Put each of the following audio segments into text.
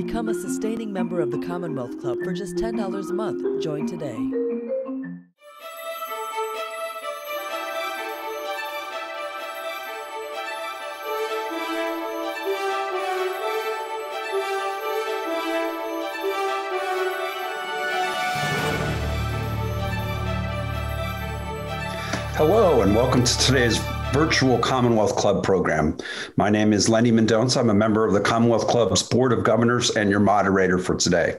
Become a sustaining member of the Commonwealth Club for just $10 a month. Join today. Hello, and welcome to today's virtual Commonwealth Club program. My name is Lenny Mendonça. I'm a member of the Commonwealth Club's Board of Governors and your moderator for today.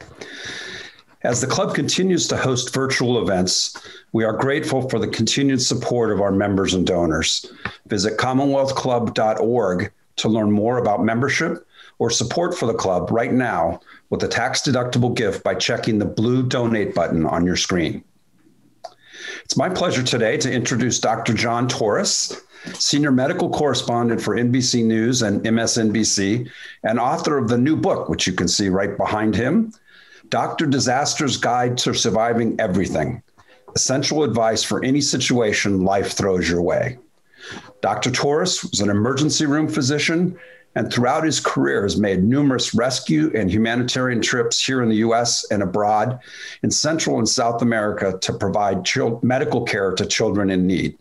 As the club continues to host virtual events, we are grateful for the continued support of our members and donors. Visit commonwealthclub.org to learn more about membership or support for the club right now with a tax-deductible gift by checking the blue donate button on your screen. It's my pleasure today to introduce Dr. John Torres, Senior Medical Correspondent for NBC News and MSNBC, and author of the new book, which you can see right behind him, Dr. Disaster's Guide to Surviving Everything, Essential Advice for Any Situation Life Throws Your Way. Dr. Torres was an emergency room physician and throughout his career has made numerous rescue and humanitarian trips here in the U.S. and abroad in Central and South America to provide medical care to children in need.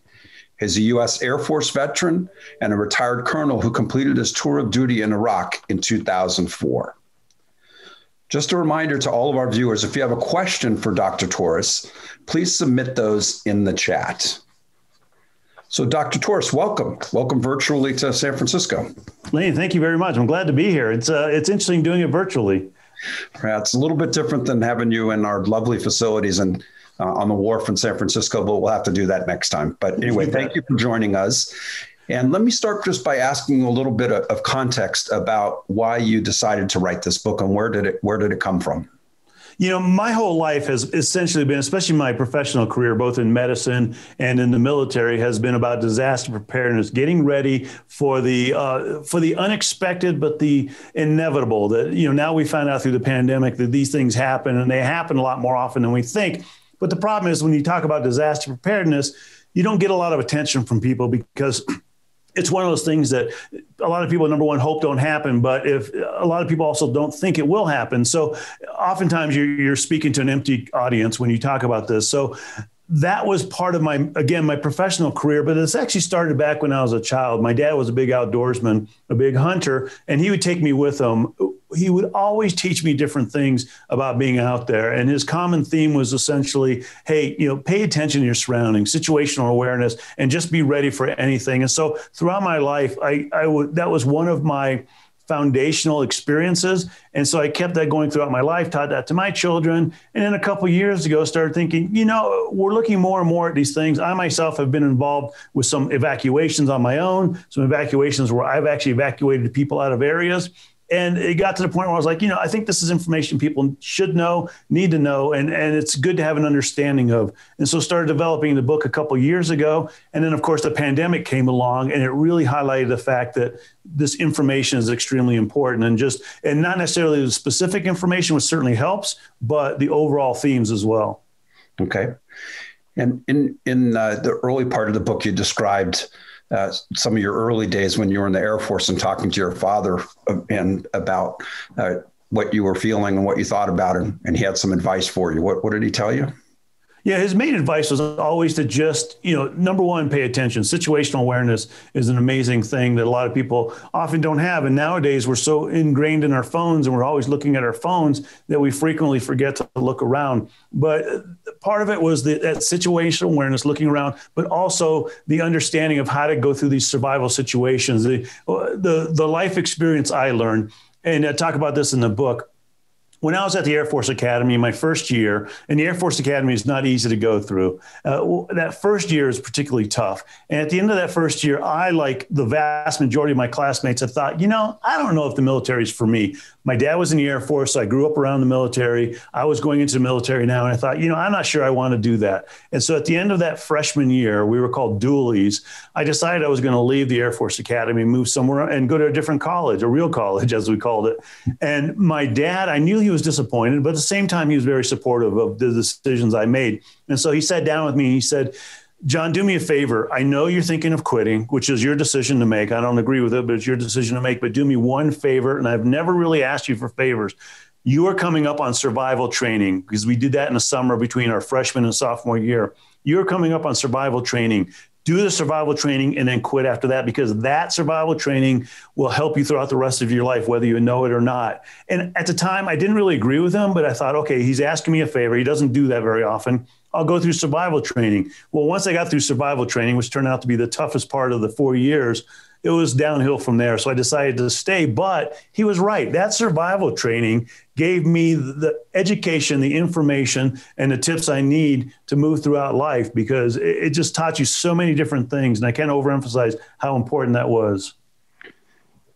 He's a U.S. Air Force veteran and a retired colonel who completed his tour of duty in Iraq in 2004. Just a reminder to all of our viewers, if you have a question for Dr. Torres, please submit those in the chat. So Dr. Torres, welcome. Welcome virtually to San Francisco. Lane, thank you very much. I'm glad to be here. It's interesting doing it virtually. Yeah, it's a little bit different than having you in our lovely facilities and on the wharf in San Francisco, but we'll have to do that next time. But anyway, thank you for joining us. And let me start just by asking a little bit of context about why you decided to write this book and where did it come from? You know, my whole life has essentially been, especially my professional career, both in medicine and in the military, has been about disaster preparedness, getting ready for the unexpected, but the inevitable. That, you know, now we found out through the pandemic that these things happen, and they happen a lot more often than we think. But the problem is when you talk about disaster preparedness, you don't get a lot of attention from people because it's one of those things that a lot of people, number one, hope don't happen, but if a lot of people also don't think it will happen. So oftentimes you're speaking to an empty audience when you talk about this. So that was part of my professional career, but it's actually started back when I was a child. My dad was a big outdoorsman, a big hunter, and he would take me with him. He would always teach me different things about being out there. And his common theme was essentially, hey, you know, pay attention to your surroundings, situational awareness, and just be ready for anything. And so throughout my life, that was one of my foundational experiences. And so I kept that going throughout my life, taught that to my children. And then a couple of years ago, started thinking, you know, we're looking more and more at these things. I myself have been involved with some evacuations on my own, some evacuations where I've actually evacuated people out of areas. And it got to the point where I was like, you know, I think this is information people should know, need to know, and it's good to have an understanding of. And so started developing the book a couple of years ago. And then, of course, the pandemic came along, and it really highlighted the fact that this information is extremely important, and not necessarily the specific information, which certainly helps, but the overall themes as well. Okay. And in the early part of the book, you described some of your early days when you were in the Air Force and talking to your father and about what you were feeling and what you thought about him. And he had some advice for you. What did he tell you? Yeah, his main advice was always to just, you know, number one, pay attention. Situational awareness is an amazing thing that a lot of people often don't have. And nowadays we're so ingrained in our phones and we're always looking at our phones that we frequently forget to look around. But part of it was that situational awareness, looking around, but also the understanding of how to go through these survival situations, the life experience I learned. And I talk about this in the book. When I was at the Air Force Academy, my first year, and the Air Force Academy is not easy to go through, that first year is particularly tough. And at the end of that first year, I, like the vast majority of my classmates, have thought, you know, I don't know if the military is for me. My dad was in the Air Force, so I grew up around the military. I was going into the military now, and I thought, you know, I'm not sure I want to do that. And so at the end of that freshman year, we were called dualies. I decided I was going to leave the Air Force Academy, move somewhere and go to a different college, a real college, as we called it. And my dad, I knew he was disappointed, but at the same time, he was very supportive of the decisions I made. And so he sat down with me and he said, John, do me a favor. I know you're thinking of quitting, which is your decision to make. I don't agree with it, but it's your decision to make. But do me one favor, and I've never really asked you for favors. You are coming up on survival training because we did that in the summer between our freshman and sophomore year. You're coming up on survival training. Do the survival training and then quit after that, because that survival training will help you throughout the rest of your life, whether you know it or not. And at the time, I didn't really agree with him, but I thought, okay, he's asking me a favor. He doesn't do that very often. I'll go through survival training. Well, once I got through survival training, which turned out to be the toughest part of the 4 years, it was downhill from there. So I decided to stay, but he was right. That survival training gave me the education, the information, and the tips I need to move throughout life, because it just taught you so many different things. And I can't overemphasize how important that was.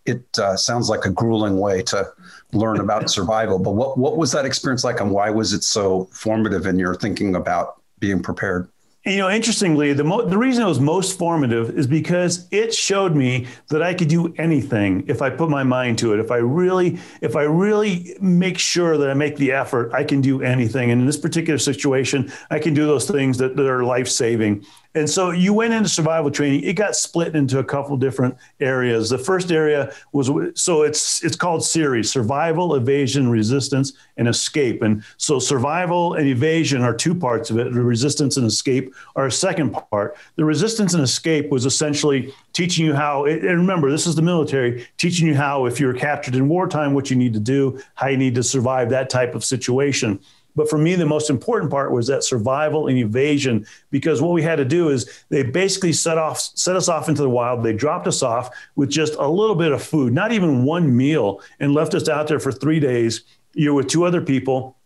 It sounds like a grueling way to learn about survival, but what was that experience like, and why was it so formative in your thinking about being prepared? And, interestingly, the reason it was most formative is because it showed me that I could do anything if I put my mind to it. If I really make sure that I make the effort, I can do anything. And in this particular situation, I can do those things that are life-saving. And so you went into survival training. It got split into a couple different areas. The first area was, so it's called series: survival, evasion, resistance, and escape. And so survival and evasion are two parts of it. The resistance and escape are a second part. The resistance and escape was essentially teaching you how, and remember, this is the military, teaching you how, if you're captured in wartime, what you need to do, how you need to survive that type of situation. But for me, the most important part was that survival and evasion, because what we had to do is they basically set us off into the wild. They dropped us off with just a little bit of food, not even one meal, and left us out there for 3 days. You're with two other people.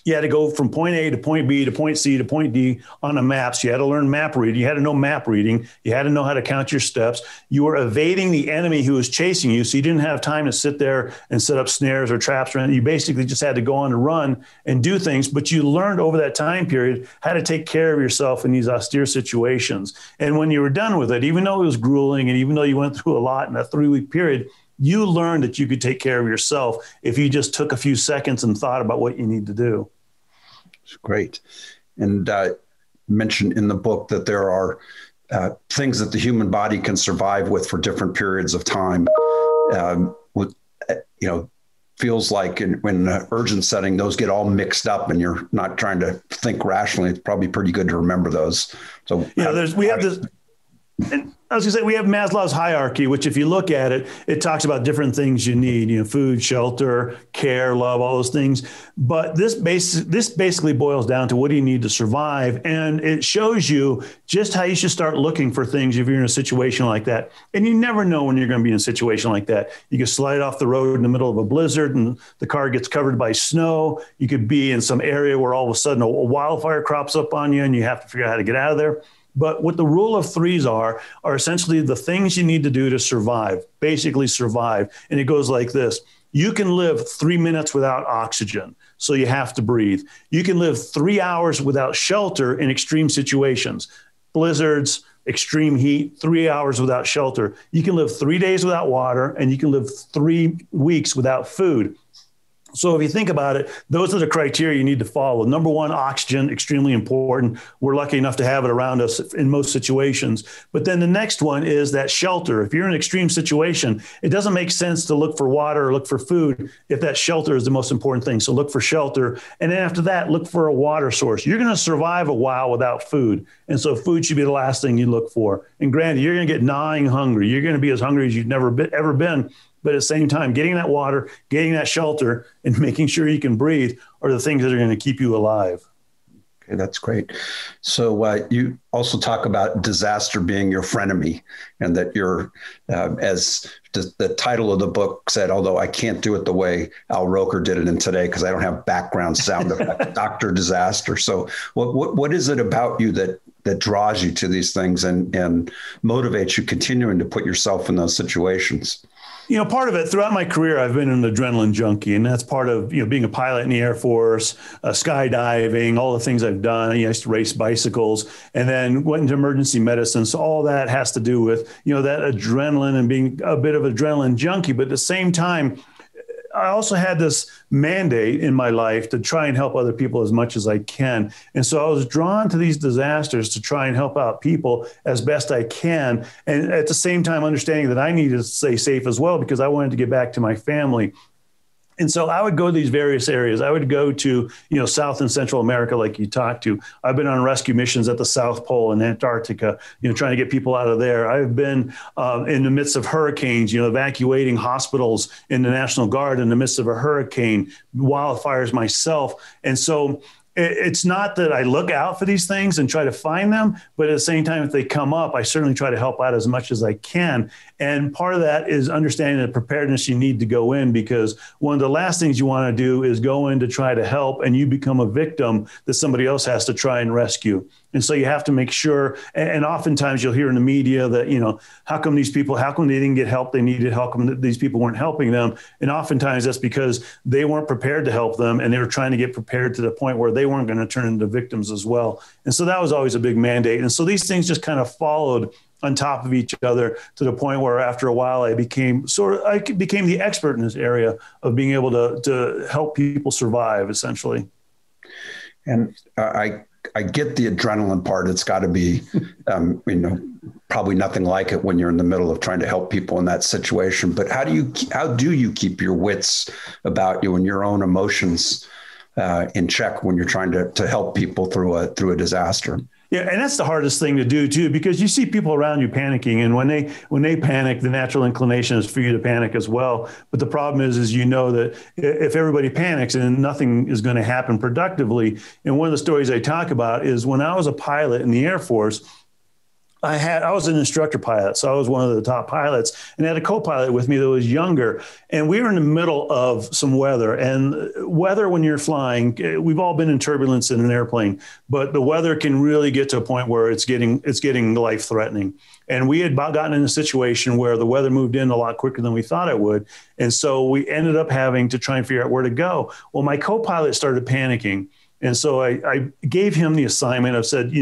You had to go from point A to point B to point C to point D on a map. So you had to learn map reading. You had to know map reading. You had to know how to count your steps. You were evading the enemy who was chasing you. So you didn't have time to sit there and set up snares or traps. You basically just had to go on a run and do things. But you learned over that time period how to take care of yourself in these austere situations. And when you were done with it, even though it was grueling and even though you went through a lot in that 3-week period, you learned that you could take care of yourself if you just took a few seconds and thought about what you need to do. It's great. And mentioned in the book that there are things that the human body can survive with for different periods of time. Feels like when an urgent setting, those get all mixed up and you're not trying to think rationally. It's probably pretty good to remember those. So we have this. And I was going to say, we have Maslow's hierarchy, which if you look at it, it talks about different things you need, food, shelter, care, love, all those things. But this basically boils down to what do you need to survive? And it shows you just how you should start looking for things if you're in a situation like that. And you never know when you're going to be in a situation like that. You could slide off the road in the middle of a blizzard and the car gets covered by snow. You could be in some area where all of a sudden a wildfire crops up on you and you have to figure out how to get out of there. But what the rule of threes are essentially the things you need to do to survive, basically survive. And it goes like this. You can live 3 minutes without oxygen, so you have to breathe. You can live 3 hours without shelter in extreme situations, blizzards, extreme heat, 3 hours without shelter. You can live 3 days without water, and you can live 3 weeks without food. So if you think about it, those are the criteria you need to follow. Number one, oxygen, extremely important. We're lucky enough to have it around us in most situations. But then the next one is that shelter. If you're in an extreme situation, it doesn't make sense to look for water or look for food if that shelter is the most important thing. So look for shelter. And then after that, look for a water source. You're going to survive a while without food. And so food should be the last thing you look for. And granted, you're going to get gnawing hungry. You're going to be as hungry as you've never ever been. But at the same time, getting that water, getting that shelter, and making sure you can breathe are the things that are going to keep you alive. Okay, that's great. So you also talk about disaster being your frenemy, and that you're, as the title of the book said, although I can't do it the way Al Roker did it in Today because I don't have background sound effect, Dr. Disaster. So what is it about you that draws you to these things and motivates you continuing to put yourself in those situations? Part of it throughout my career, I've been an adrenaline junkie, and that's part of, being a pilot in the Air Force, skydiving, all the things I've done. I used to race bicycles and then went into emergency medicine. So all that has to do with, that adrenaline and being a bit of adrenaline junkie. But at the same time, I also had this mandate in my life to try and help other people as much as I can. And so I was drawn to these disasters to try and help out people as best I can. And at the same time, understanding that I needed to stay safe as well, because I wanted to get back to my family. And so I would go to these various areas. I would go to, South and Central America, like you talked to. I've been on rescue missions at the South Pole and Antarctica, trying to get people out of there. I've been in the midst of hurricanes, evacuating hospitals in the National Guard in the midst of a hurricane, wildfires myself. And so it's not that I look out for these things and try to find them, but at the same time, if they come up, I certainly try to help out as much as I can. And part of that is understanding the preparedness you need to go in, because one of the last things you want to do is go in to try to help and you become a victim that somebody else has to try and rescue. And so you have to make sure, and oftentimes you'll hear in the media that, how come they didn't get help they needed help, these people weren't helping them. And oftentimes that's because they weren't prepared to help them, and they were trying to get prepared to the point where they weren't going to turn into victims as well. And so that was always a big mandate. And so these things just kind of followed on top of each other to the point where after a while I became the expert in this area of being able to help people survive, essentially. And I get the adrenaline part. It's got to be, probably nothing like it when you're in the middle of trying to help people in that situation. But how do you keep your wits about you and your own emotions in check when you're trying to help people through a disaster? Yeah, and that's the hardest thing to do too, because you see people around you panicking, and when they panic, the natural inclination is for you to panic as well. But the problem is that if everybody panics, and nothing is going to happen productively. And one of the stories I talk about is when I was a pilot in the Air Force. I was an instructor pilot, so I was one of the top pilots, and I had a co-pilot with me that was younger. And we were in the middle of some weather. And weather, when you're flying, we've all been in turbulence in an airplane, but the weather can really get to a point where it's getting life-threatening. And we had gotten in a situation where the weather moved in a lot quicker than we thought it would. And so we ended up having to try and figure out where to go. Well, my co-pilot started panicking. And so I gave him the assignment of said,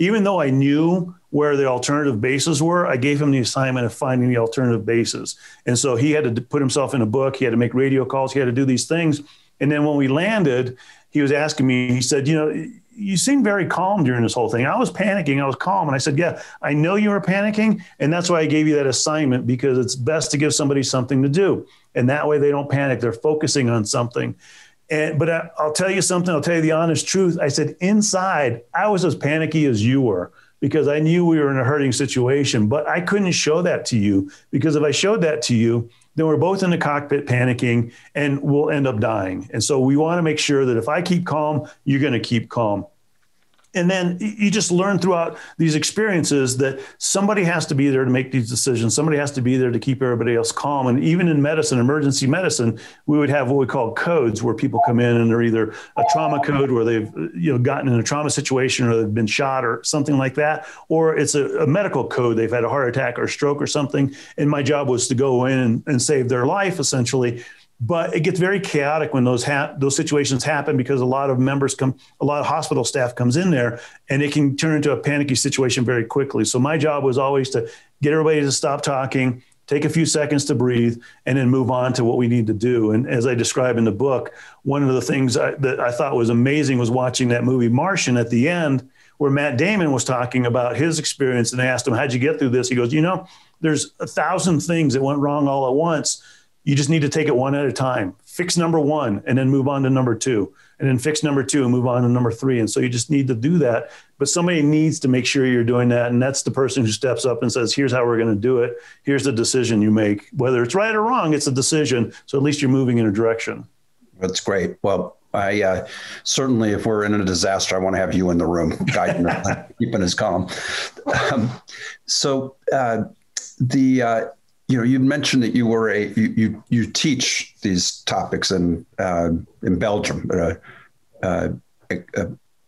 even though I knew where the alternative bases were, I gave him the assignment of finding the alternative bases. And so he had to put himself in a book. He had to make radio calls. He had to do these things. And then when we landed, he was asking me, he said, you seem very calm during this whole thing. I was panicking. I was calm. And I said, yeah, I know you were panicking. And that's why I gave you that assignment, because it's best to give somebody something to do. And that way they don't panic. They're focusing on something. But I'll tell you something. I'll tell you the honest truth. I said, inside, I was as panicky as you were, because I knew we were in a hurting situation, but I couldn't show that to you, because if I showed that to you, then we're both in the cockpit panicking and we'll end up dying. And so we want to make sure that if I keep calm, you're going to keep calm. And then you just learn throughout these experiences that somebody has to be there to make these decisions. Somebody has to be there to keep everybody else calm. And even in medicine, emergency medicine, we would have what we call codes, where people come in and they're either a trauma code where they've gotten in a trauma situation, or they've been shot or something like that, or it's a medical code. They've had a heart attack or stroke or something. And my job was to go in and save their life, essentially. But it gets very chaotic when those situations happen, because a lot of hospital staff comes in there, and it can turn into a panicky situation very quickly. So my job was always to get everybody to stop talking, take a few seconds to breathe, and then move on to what we need to do. And as I describe in the book, one of the things that I thought was amazing was watching that movie Martian at the end, where Matt Damon was talking about his experience. And they asked him, how'd you get through this? He goes, there's 1,000 things that went wrong all at once. You just need to take it one at a time. Fix number one and then move on to number two, and then fix number two and move on to number three. And so you just need to do that. But somebody needs to make sure you're doing that. And that's the person who steps up and says, here's how we're going to do it. Here's the decision you make. Whether it's right or wrong, it's a decision. So at least you're moving in a direction. That's great. Well, I certainly, if we're in a disaster, I want to have you in the room, guiding, keeping us calm. You mentioned that you were you teach these topics in Belgium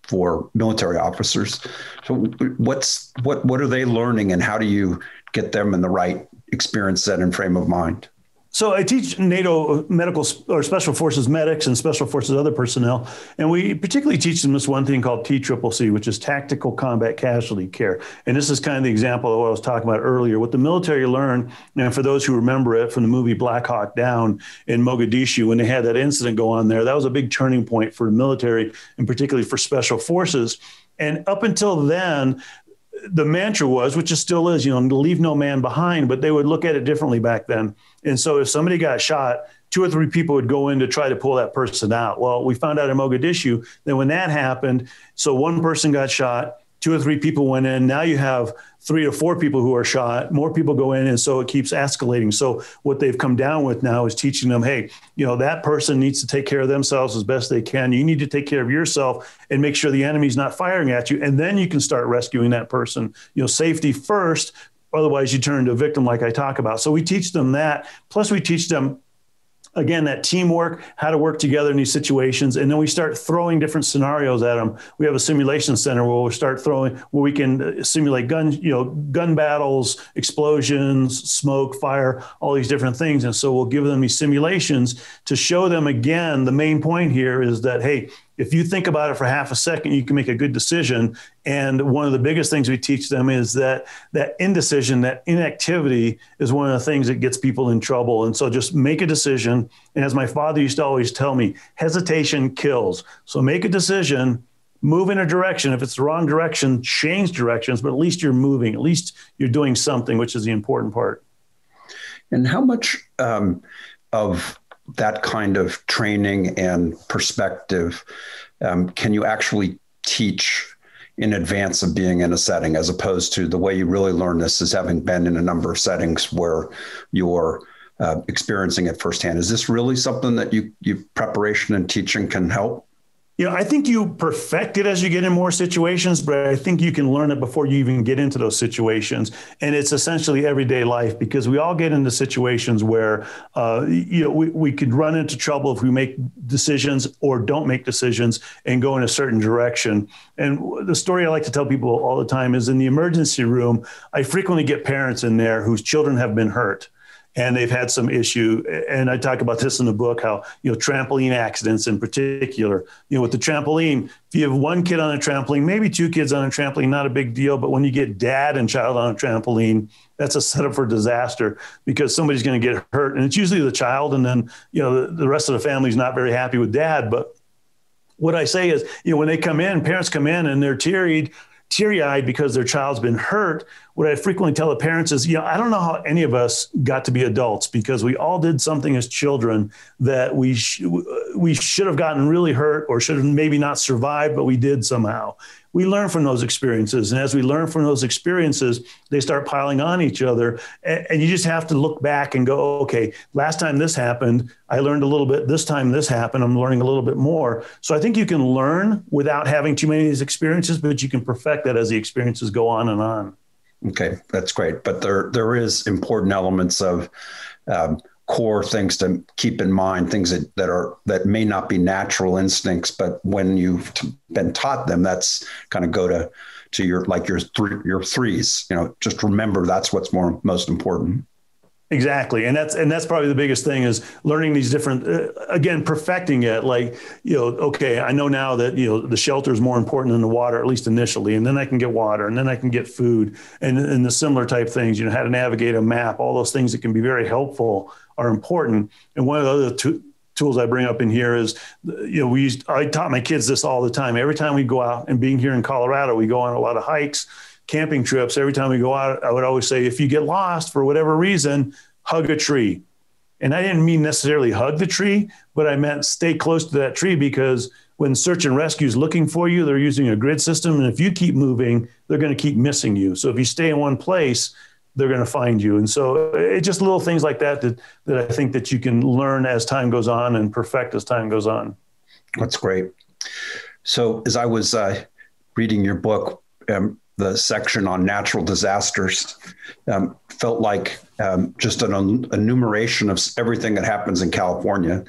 for military officers. So what are they learning, and how do you get them in the right experience set and frame of mind? So I teach NATO medical or special forces medics and special forces other personnel, and we particularly teach them this one thing called TCCC, which is Tactical Combat Casualty Care. And this is kind of the example of what I was talking about earlier. What the military learned, and for those who remember it from the movie Black Hawk Down in Mogadishu, when they had that incident go on there, that was a big turning point for the military and particularly for special forces. And up until then, the mantra was, which it still is, leave no man behind, but they would look at it differently back then. And so if somebody got shot, 2 or 3 people would go in to try to pull that person out. Well, we found out in Mogadishu that when that happened, so 1 person got shot, 2 or 3 people went in. Now you have 3 or 4 people who are shot, more people go in. And so it keeps escalating. So what they've come down with now is teaching them, hey, that person needs to take care of themselves as best they can. You need to take care of yourself and make sure the enemy's not firing at you. And then you can start rescuing that person, safety first. Otherwise you turn into a victim like I talk about. So we teach them that. Plus we teach them, again, that teamwork, how to work together in these situations. And then we start throwing different scenarios at them. We have a simulation center where we can simulate gun battles, explosions, smoke, fire, all these different things. And so we'll give them these simulations to show them, again, the main point here is that, hey, if you think about it for half a second, you can make a good decision. And one of the biggest things we teach them is that indecision, that inactivity is one of the things that gets people in trouble. And so just make a decision. And as my father used to always tell me, hesitation kills. So make a decision, move in a direction. If it's the wrong direction, change directions, but at least you're moving, at least you're doing something, which is the important part. And how much of that kind of training and perspective can you actually teach in advance of being in a setting, as opposed to the way you really learn this is having been in a number of settings where you're experiencing it firsthand? Is this really something that you preparation and teaching can help? I think you perfect it as you get in more situations, but I think you can learn it before you even get into those situations. And it's essentially everyday life, because we all get into situations where, we could run into trouble if we make decisions or don't make decisions and go in a certain direction. And the story I like to tell people all the time is in the emergency room, I frequently get parents in there whose children have been hurt and they've had some issue. And I talk about this in the book, how, trampoline accidents in particular, with the trampoline, if you have 1 kid on a trampoline, maybe 2 kids on a trampoline, not a big deal. But when you get dad and child on a trampoline, that's a setup for disaster, because somebody's going to get hurt. And it's usually the child. And then, the rest of the family is not very happy with dad. But what I say is, when they come in, parents come in and they're teary-eyed because their child's been hurt. What I frequently tell the parents is, I don't know how any of us got to be adults, because we all did something as children that we should have gotten really hurt or should have maybe not survived, but we did somehow. We learn from those experiences. And as we learn from those experiences, they start piling on each other. And you just have to look back and go, okay, last time this happened, I learned a little bit. This time this happened, I'm learning a little bit more. So I think you can learn without having too many of these experiences, but you can perfect that as the experiences go on and on. Okay, that's great. But there is important elements of core things to keep in mind, things that may not be natural instincts, but when you've been taught them, that's kind of go to your threes. Just remember that's what's most important. Exactly. And that's probably the biggest thing, is learning these different, again, perfecting it. Like, okay, I know now that, the shelter is more important than the water, at least initially, and then I can get water, and then I can get food, and the similar type things, how to navigate a map, all those things that can be very helpful are important. And one of the other tools I bring up in here is, I taught my kids this all the time. Every time we go out, and being here in Colorado, we go on a lot of hikes, camping trips. Every time we go out, I would always say, if you get lost for whatever reason, hug a tree. And I didn't mean necessarily hug the tree, but I meant stay close to that tree, because when search and rescue is looking for you, they're using a grid system. And if you keep moving, they're going to keep missing you. So if you stay in one place, they're going to find you. And so it's just little things like that I think that you can learn as time goes on and perfect as time goes on. That's great. So as I was reading your book, the section on natural disasters felt like just an enumeration of everything that happens in California.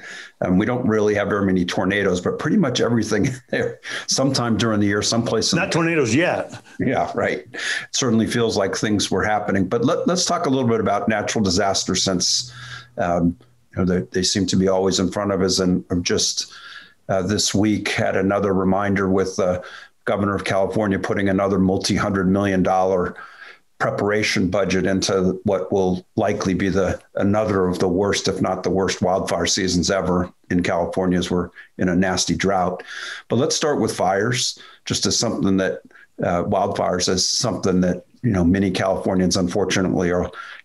We don't really have very many tornadoes, but pretty much everything there sometime during the year, someplace. Not tornadoes yet. Yeah, right. It certainly feels like things were happening. But let's talk a little bit about natural disasters, since They seem to be always in front of us. And just this week had another reminder with the governor of California putting another multi-$100 million preparation budget into what will likely be another of the worst, if not the worst, wildfire seasons ever in California, as we're in a nasty drought. But let's start with fires, just as something that wildfires as something that many Californians unfortunately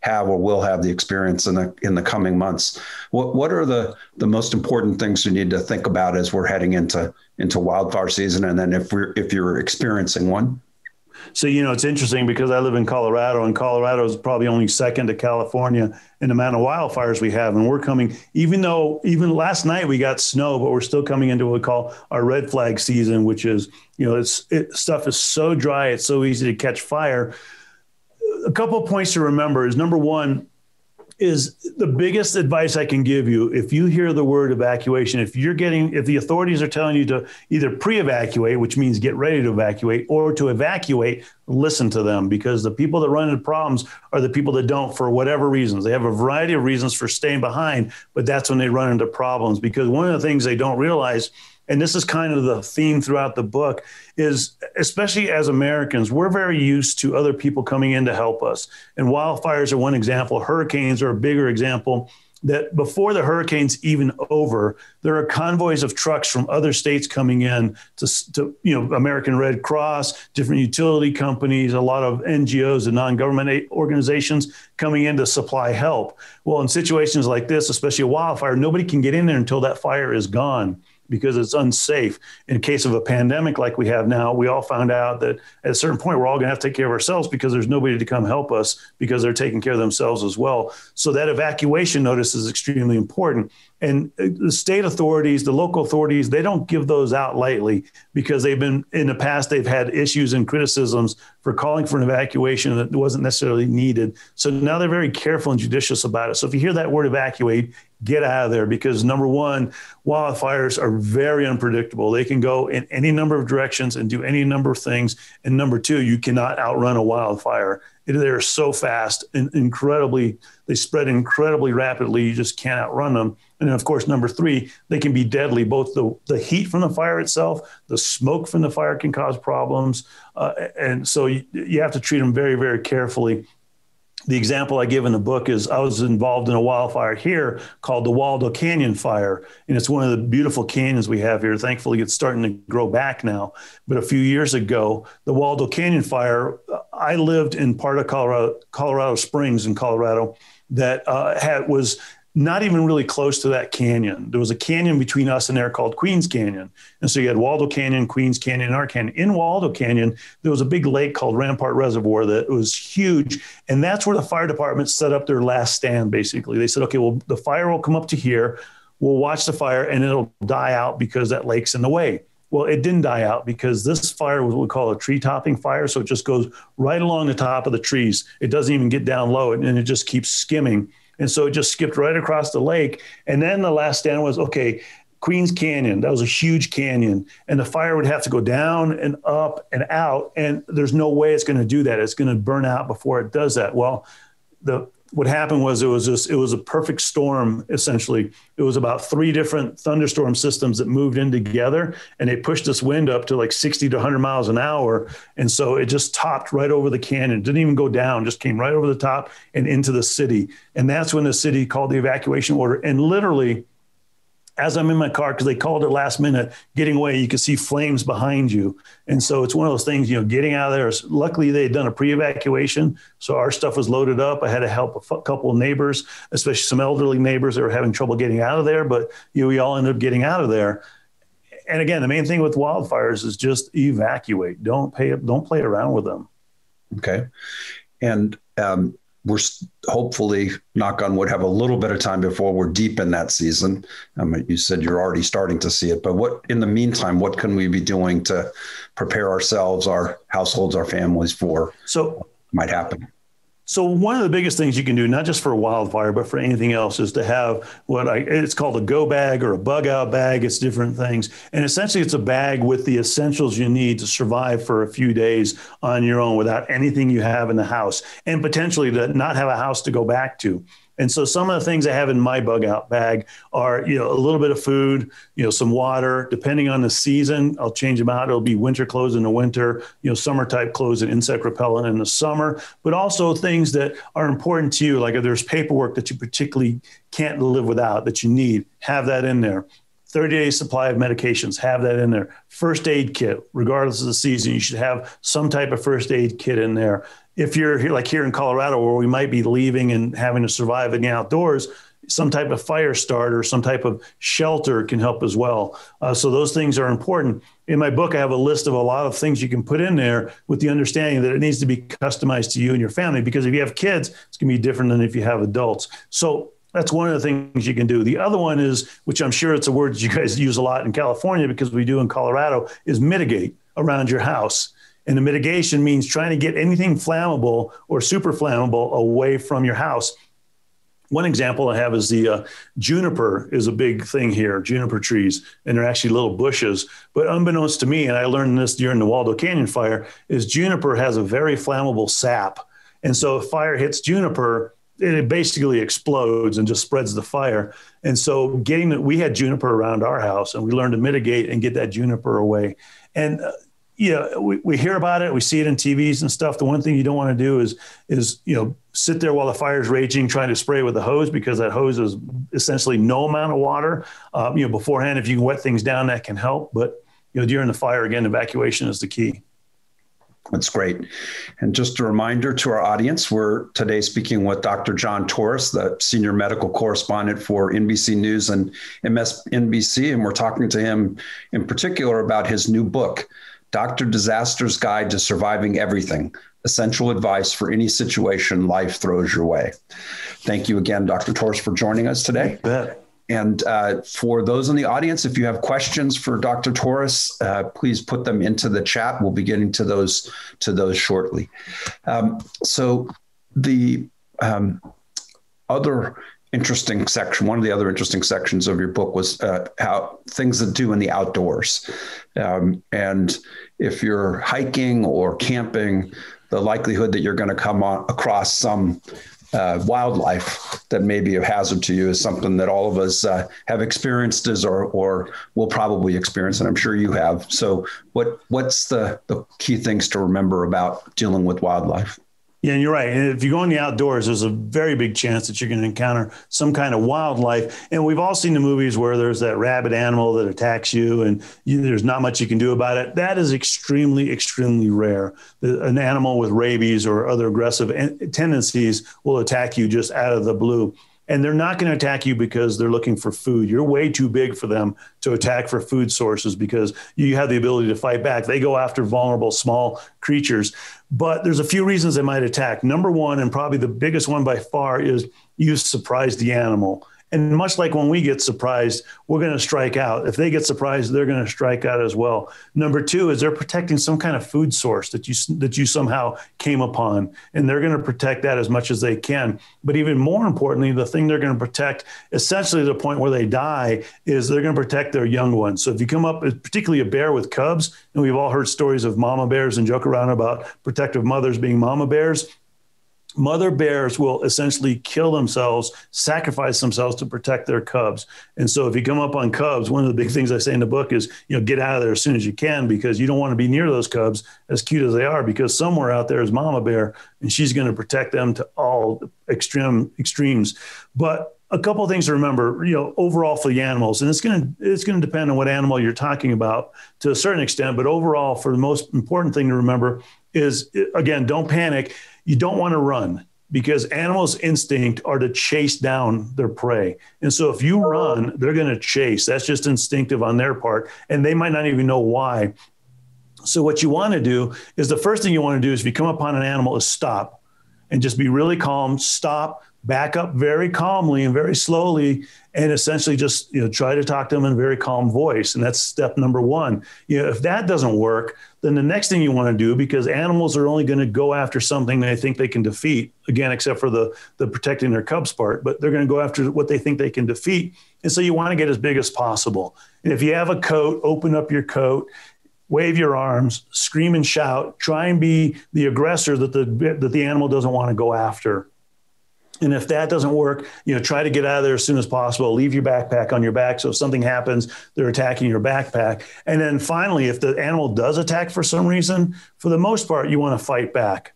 have or will have the experience in the coming months. What are the most important things you need to think about as we're heading into wildfire season, and then if you're experiencing one? So, it's interesting because I live in Colorado, and Colorado is probably only second to California in the amount of wildfires we have. And we're coming, even last night we got snow, but we're still coming into what we call our red flag season, which is, stuff is so dry, it's so easy to catch fire. A couple of points to remember is, number one, is the biggest advice I can give you. If you hear the word evacuation, if the authorities are telling you to either pre-evacuate, which means get ready to evacuate, or to evacuate, listen to them, because the people that run into problems are the people that don't, for whatever reasons. They have a variety of reasons for staying behind, but that's when they run into problems. Because one of the things they don't realize, and this is kind of the theme throughout the book, is especially as Americans, we're very used to other people coming in to help us. And wildfires are one example. Hurricanes are a bigger example. That before the hurricane's even over, there are convoys of trucks from other states coming in to American Red Cross, different utility companies, a lot of NGOs and non-government organizations coming in to supply help. Well, in situations like this, especially a wildfire, nobody can get in there until that fire is gone, because it's unsafe. In case of a pandemic like we have now, we all found out that at a certain point, we're all gonna have to take care of ourselves, because there's nobody to come help us, because they're taking care of themselves as well. So that evacuation notice is extremely important. And the state authorities, the local authorities, they don't give those out lightly, because in the past, they've had issues and criticisms for calling for an evacuation that wasn't necessarily needed. So now they're very careful and judicious about it. So if you hear that word evacuate, get out of there, because number one, wildfires are very unpredictable. They can go in any number of directions and do any number of things. And number two, you cannot outrun a wildfire. They're so fast and they spread incredibly rapidly. You just can't outrun them. And then, of course, number three, they can be deadly. Both the heat from the fire itself, the smoke from the fire can cause problems. And so you have to treat them very, very carefully. The example I give in the book is I was involved in a wildfire here called the Waldo Canyon Fire. And it's one of the beautiful canyons we have here. Thankfully, it's starting to grow back now. But a few years ago, the Waldo Canyon Fire, I lived in part of Colorado Springs in Colorado that was not even really close to that canyon. There was a canyon between us and there called Queens Canyon. And so you had Waldo Canyon, Queens Canyon, and our canyon. In Waldo Canyon, there was a big lake called Rampart Reservoir that was huge. And that's where the fire department set up their last stand, basically. They said, okay, well, the fire will come up to here. We'll watch the fire and it'll die out because that lake's in the way. Well, it didn't die out, because this fire was what we call a tree topping fire. So it just goes right along the top of the trees. It doesn't even get down low, and it just keeps skimming. And so it just skipped right across the lake. And then the last stand was, okay, Queens Canyon. That was a huge canyon. And the fire would have to go down and up and out. And there's no way it's going to do that. It's going to burn out before it does that. Well, what happened was it was a perfect storm, essentially. It was about 3 different thunderstorm systems that moved in together, and they pushed this wind up to like 60 to 100 miles an hour. And so it just topped right over the canyon. It didn't even go down, just came right over the top and into the city. And that's when the city called the evacuation order. And literally, as I'm in my car, because they called it last minute, getting away, you could see flames behind you. And so it's one of those things, getting out of there. Luckily, they had done a pre-evacuation, so our stuff was loaded up. I had to help a couple of neighbors, especially some elderly neighbors that were having trouble getting out of there. But we all ended up getting out of there. And again, the main thing with wildfires is just evacuate. Don't play around with them. Okay. And we're hopefully, knock on wood, have a little bit of time before we're deep in that season. You said you're already starting to see it, but in the meantime, what can we be doing to prepare ourselves, our households, our families for what might happen? So one of the biggest things you can do, not just for a wildfire, but for anything else, is to have it's called a go bag or a bug out bag. It's different things. And essentially it's a bag with the essentials you need to survive for a few days on your own without anything you have in the house, and potentially to not have a house to go back to. And so some of the things I have in my bug out bag are, a little bit of food, some water. Depending on the season, I'll change them out. It'll be winter clothes in the winter, summer type clothes and insect repellent in the summer, but also things that are important to you. Like if there's paperwork that you particularly can't live without, that you need, have that in there. 30-day supply of medications, have that in there. First aid kit, regardless of the season, you should have some type of first aid kit in there. If you're here, like here in Colorado, where we might be leaving and having to survive in the outdoors, some type of fire starter, some type of shelter can help as well. So those things are important. In my book, I have a list of a lot of things you can put in there with the understanding that it needs to be customized to you and your family, because if you have kids, it's going to be different than if you have adults. So that's one of the things you can do. The other one is, which I'm sure it's a word you guys use a lot in California because we do in Colorado, is mitigate around your house. And the mitigation means trying to get anything flammable or super flammable away from your house. One example I have is the juniper is a big thing here, juniper trees, and they're actually little bushes. But unbeknownst to me, and I learned this during the Waldo Canyon fire, is juniper has a very flammable sap. And so if fire hits juniper, it basically explodes and just spreads the fire. And so we had juniper around our house, and we learned to mitigate and get that juniper away. And we hear about it, we see it in TVs and stuff. The one thing you don't want to do is sit there while the fire is raging, trying to spray with a hose, because that hose is essentially no amount of water. Beforehand, if you can wet things down, that can help. But during the fire, again, evacuation is the key. That's great. And just a reminder to our audience, we're today speaking with Dr. John Torres, the senior medical correspondent for NBC News and MSNBC. And we're talking to him in particular about his new book, Dr. Disaster's Guide to Surviving Everything, Essential Advice for Any Situation Life Throws Your Way. Thank you again, Dr. Torres, for joining us today. You bet. And for those in the audience, if you have questions for Dr. Torres, please put them into the chat. We'll be getting to those shortly. So the other interesting section, one of the other interesting sections of your book was how things that do in the outdoors. And if you're hiking or camping, the likelihood that you're going to come across some wildlife that may be a hazard to you is something that all of us have experienced or will probably experience, and I'm sure you have. So what's the key things to remember about dealing with wildlife? Yeah, and you're right. And if you go in the outdoors, there's a very big chance that you're going to encounter some kind of wildlife. And we've all seen the movies where there's that rabid animal that attacks you and there's not much you can do about it. That is extremely, extremely rare. An animal with rabies or other aggressive tendencies will attack you just out of the blue. And they're not going to attack you because they're looking for food. You're way too big for them to attack for food sources because you have the ability to fight back. They go after vulnerable, small creatures. But there's a few reasons they might attack. Number one, and probably the biggest one by far, is you surprise the animal. And much like when we get surprised, we're going to strike out. If they get surprised, they're going to strike out as well. Number two is they're protecting some kind of food source that you somehow came upon, and they're going to protect that as much as they can. But even more importantly, the thing they're going to protect, essentially to the point where they die, is they're going to protect their young ones. So if you come up, particularly a bear with cubs, and we've all heard stories of mama bears and joke around about protective mothers being mama bears. Mother bears will essentially kill themselves, sacrifice themselves to protect their cubs. And so if you come up on cubs, one of the big things I say in the book is, get out of there as soon as you can, because you don't want to be near those cubs, as cute as they are, because somewhere out there is mama bear and she's going to protect them to all extremes. But a couple of things to remember, overall for the animals, and it's going to depend on what animal you're talking about to a certain extent. But overall, for the most important thing to remember is, again, don't panic. You don't want to run, because animals' instinct are to chase down their prey. And so if you run, they're going to chase. That's just instinctive on their part, and they might not even know why. So what you want to do is, the first thing you want to do is, if you come upon an animal, is stop and just be really calm. Stop, back up very calmly and very slowly, and essentially just try to talk to them in a very calm voice. And that's step number one. If that doesn't work, then the next thing you want to do, because animals are only going to go after something they think they can defeat, again, except for the protecting their cubs part, but they're going to go after what they think they can defeat. And so you want to get as big as possible. And if you have a coat, open up your coat, wave your arms, scream and shout, try and be the aggressor that the animal doesn't want to go after. And if that doesn't work, try to get out of there as soon as possible. Leave your backpack on your back. So if something happens, they're attacking your backpack. And then finally, if the animal does attack for some reason, for the most part, you want to fight back.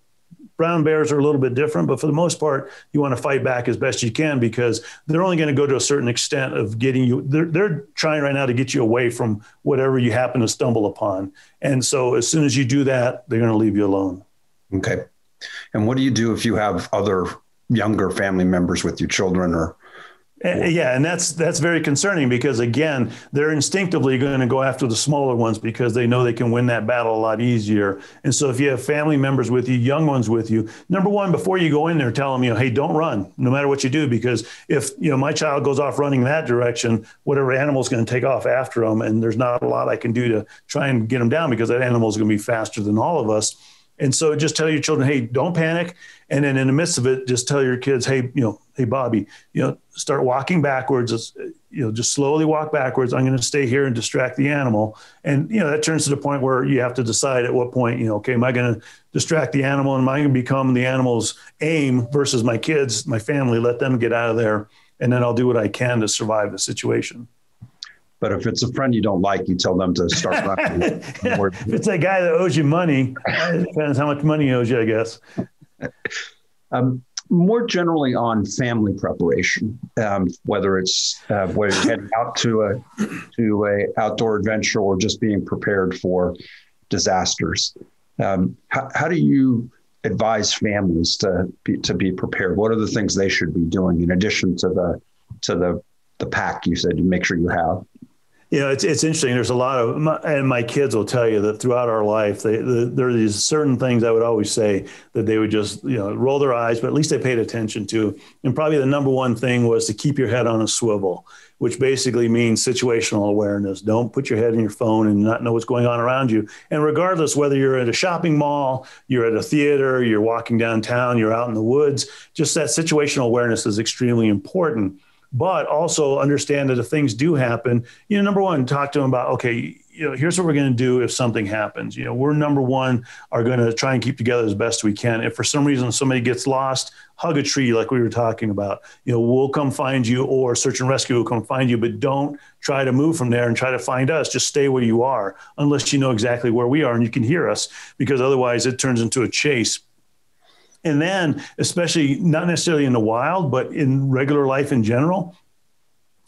Brown bears are a little bit different, but for the most part, you want to fight back as best you can, because they're only going to go to a certain extent of getting you. They're trying right now to get you away from whatever you happen to stumble upon. And so as soon as you do that, they're going to leave you alone. Okay. And what do you do if you have other younger family members with your children or? Yeah. And that's very concerning, because again, they're instinctively going to go after the smaller ones because they know they can win that battle a lot easier. And so if you have family members with you, young ones with you, number one, before you go in there, tell them, hey, don't run no matter what you do, because if, my child goes off running that direction, whatever animal is going to take off after them. And there's not a lot I can do to try and get them down, because that animal is going to be faster than all of us. And so just tell your children, hey, don't panic. And then in the midst of it, just tell your kids, hey, hey, Bobby, start walking backwards. Just slowly walk backwards. I'm going to stay here and distract the animal. And, that turns to the point where you have to decide at what point, okay, am I going to distract the animal? And am I going to become the animal's aim versus my kids, my family, let them get out of there. And then I'll do what I can to survive the situation. But if it's a friend you don't like, you tell them to start running. If it's a guy that owes you money, it depends how much money he owes you, I guess. More generally on family preparation, whether it's where you're heading out to a outdoor adventure or just being prepared for disasters. How do you advise families to be prepared? What are the things they should be doing in addition to the pack you said to make sure you have? It's interesting. There's a lot of, and my kids will tell you that throughout our life, there are these certain things I would always say that they would just, roll their eyes, but at least they paid attention to. And probably the number one thing was to keep your head on a swivel, which basically means situational awareness. Don't put your head in your phone and not know what's going on around you. And regardless, whether you're at a shopping mall, you're at a theater, you're walking downtown, you're out in the woods, just that situational awareness is extremely important. But also understand that if things do happen, number one, talk to them about, okay, here's what we're going to do if something happens. We're number one, are going to try and keep together as best we can. If for some reason somebody gets lost, hug a tree like we were talking about. We'll come find you, or search and rescue will come find you, but don't try to move from there and try to find us. Just stay where you are unless you know exactly where we are and you can hear us, because otherwise it turns into a chase. And then, especially not necessarily in the wild, but in regular life in general,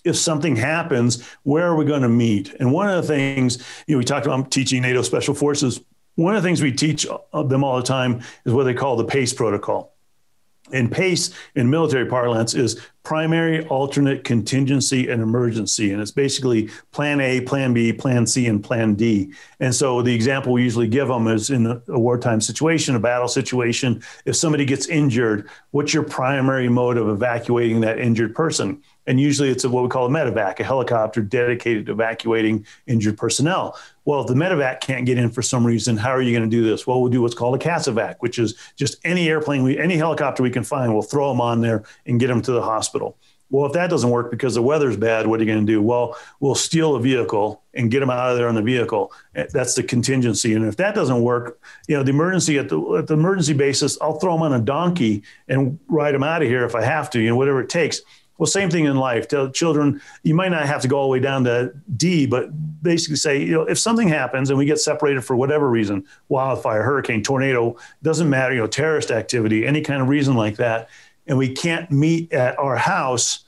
if something happens, where are we going to meet? And one of the things, we talked about teaching NATO Special Forces. One of the things we teach them all the time is what they call the PACE protocol. And PACE in military parlance is primary, alternate, contingency, and emergency. And it's basically plan A, plan B, plan C, and plan D. And so the example we usually give them is in a wartime situation, a battle situation. If somebody gets injured, what's your primary mode of evacuating that injured person? And usually it's what we call a medevac, a helicopter dedicated to evacuating injured personnel. Well, if the medevac can't get in for some reason, how are you going to do this? Well, we'll do what's called a CASEVAC, which is just any airplane, any helicopter we can find, we'll throw them on there and get them to the hospital. Well, if that doesn't work because the weather's bad, what are you going to do? Well, we'll steal a vehicle and get them out of there on the vehicle. That's the contingency. And if that doesn't work, the emergency at the emergency basis, I'll throw them on a donkey and ride them out of here if I have to, whatever it takes. Well, same thing in life. Tell children, you might not have to go all the way down to D, but basically say, if something happens and we get separated for whatever reason, wildfire, hurricane, tornado, doesn't matter, terrorist activity, any kind of reason like that, and we can't meet at our house,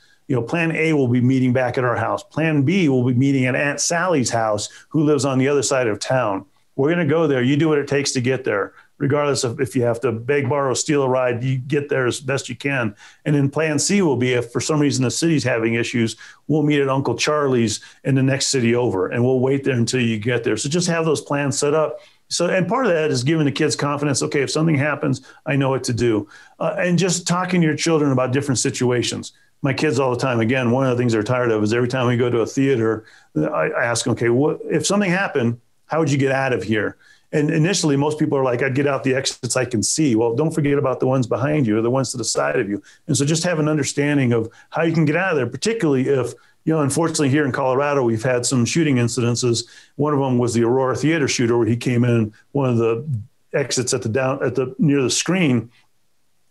plan A will be meeting back at our house. Plan B will be meeting at Aunt Sally's house, who lives on the other side of town. We're going to go there. You do what it takes to get there. Regardless of if you have to beg, borrow, steal a ride, you get there as best you can. And then plan C will be if for some reason the city's having issues, we'll meet at Uncle Charlie's in the next city over, and we'll wait there until you get there. So just have those plans set up. So, and part of that is giving the kids confidence. Okay, if something happens, I know what to do. And just talking to your children about different situations. My kids all the time, again, one of the things they're tired of is every time we go to a theater, I ask them, okay, if something happened, how would you get out of here? And initially, most people are like, I'd get out the exits I can see. Well, don't forget about the ones behind you or the ones to the side of you. And so just have an understanding of how you can get out of there, particularly if, unfortunately here in Colorado, we've had some shooting incidences. One of them was the Aurora Theater shooter, where he came in one of the exits near the screen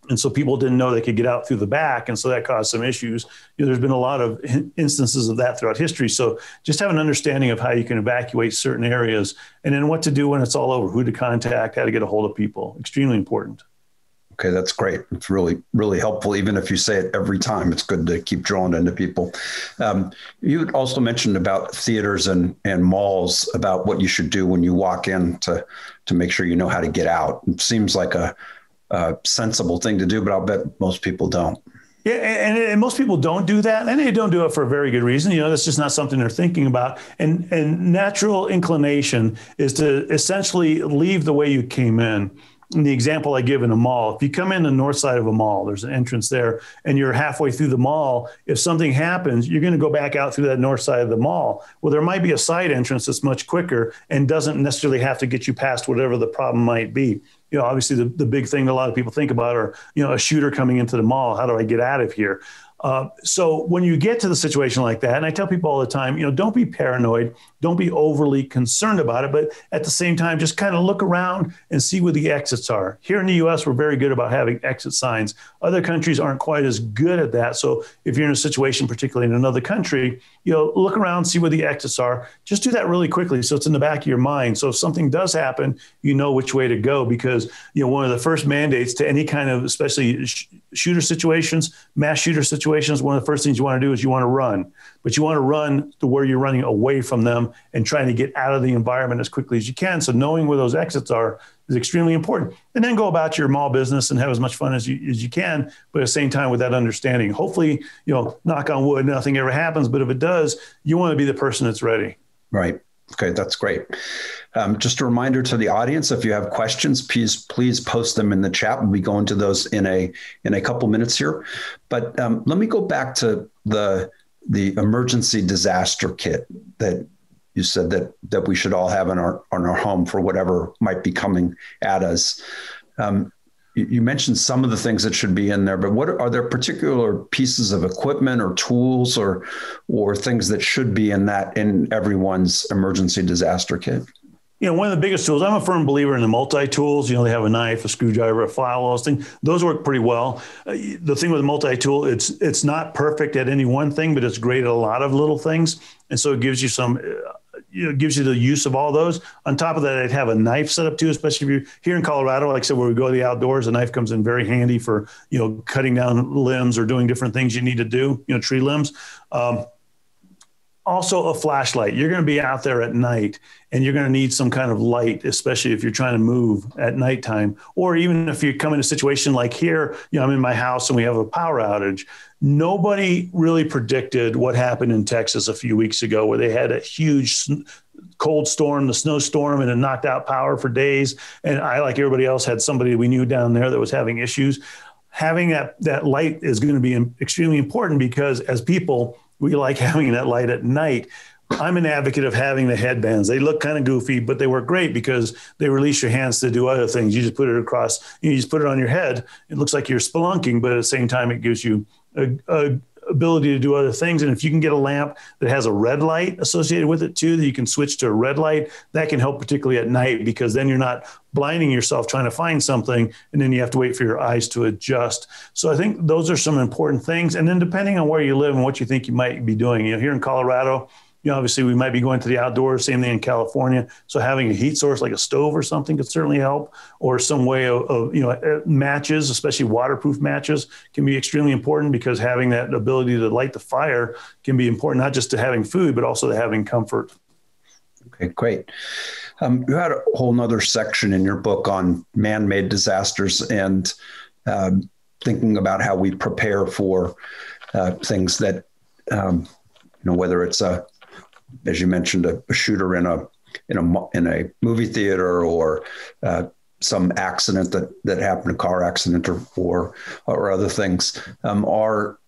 And so people didn't know they could get out through the back. And so that caused some issues. There's been a lot of instances of that throughout history. So just have an understanding of how you can evacuate certain areas and then what to do when it's all over, who to contact, how to get a hold of people. Extremely important. Okay, that's great. It's really, really helpful. Even if you say it every time, it's good to keep drawing into people. You had also mentioned about theaters and malls, about what you should do when you walk in to make sure you know how to get out. It seems like a sensible thing to do, but I'll bet most people don't. Yeah, and most people don't do that, and they don't do it for a very good reason. That's just not something they're thinking about. And natural inclination is to essentially leave the way you came in. And the example I give in a mall, if you come in the north side of a mall, there's an entrance there, and you're halfway through the mall, if something happens, you're going to go back out through that north side of the mall. Well, there might be a side entrance that's much quicker and doesn't necessarily have to get you past whatever the problem might be. Obviously the big thing that a lot of people think about are, a shooter coming into the mall. How do I get out of here? So when you get to the situation like that, and I tell people all the time, don't be paranoid, don't be overly concerned about it, but at the same time, just kind of look around and see where the exits are. Here in the U.S., we're very good about having exit signs. Other countries aren't quite as good at that. So if you're in a situation, particularly in another country, look around, see where the exits are. Just do that really quickly so it's in the back of your mind. So if something does happen, you know which way to go, because one of the first mandates to any kind of, especially shooter situations, mass shooter situations, one of the first things you want to do is you want to run. But you want to run to where you're running away from them and trying to get out of the environment as quickly as you can. So knowing where those exits are is extremely important. And then go about your mall business and have as much fun as you can, but at the same time with that understanding. Hopefully, knock on wood, nothing ever happens. But if it does, you want to be the person that's ready. Right. Okay, that's great. Just a reminder to the audience, if you have questions, please post them in the chat. We'll be going to those in a couple minutes here. But let me go back to the emergency disaster kit that you said that we should all have in our home for whatever might be coming at us. You mentioned some of the things that should be in there, but are there particular pieces of equipment or tools or things that should be in everyone's emergency disaster kit? One of the biggest tools, I'm a firm believer in the multi-tools. They have a knife, a screwdriver, a file, all those things. Those work pretty well. The thing with a multi-tool, it's not perfect at any one thing, but it's great at a lot of little things. And so it gives you gives you the use of all those. On top of that, I'd have a knife set up too, especially if you're here in Colorado, like I said, where we go to the outdoors, a knife comes in very handy for, cutting down limbs or doing different things you need to do, tree limbs. Also a flashlight. You're going to be out there at night and you're going to need some kind of light, especially if you're trying to move at nighttime, or even if you come in a situation like here, I'm in my house and we have a power outage. Nobody really predicted what happened in Texas a few weeks ago, where they had a huge cold storm, the snowstorm, and it knocked out power for days. And I, like everybody else, had somebody we knew down there that was having issues. Having that light is going to be extremely important, because as people, we like having that light at night. I'm an advocate of having the headbands. They look kind of goofy, but they work great because they release your hands to do other things. You just put it across, you just put it on your head. It looks like you're spelunking, but at the same time, it gives you a ability to do other things. And if you can get a lamp that has a red light associated with it too, that you can switch to a red light, that can help particularly at night, because then you're not blinding yourself trying to find something, and then you have to wait for your eyes to adjust. So I think those are some important things. And then depending on where you live and what you think you might be doing, here in Colorado, obviously we might be going to the outdoors, same thing in California. So having a heat source like a stove or something could certainly help, or some way of matches, especially waterproof matches, can be extremely important, because having that ability to light the fire can be important, not just to having food, but also to having comfort. Okay, great. You had a whole nother section in your book on man-made disasters and thinking about how we prepare for things that, whether it's as you mentioned, a shooter in a movie theater, or some accident that happened, a car accident or other things. Are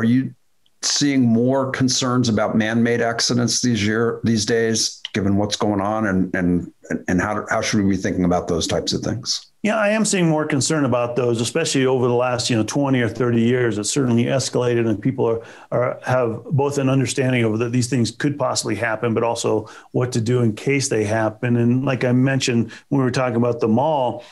you seeing more concerns about man-made accidents these days, given what's going on, and how should we be thinking about those types of things? Yeah, I am seeing more concern about those, especially over the last 20 or 30 years. It's certainly escalated, and people have both an understanding of that these things could possibly happen, but also what to do in case they happen. And like I mentioned when we were talking about the mall,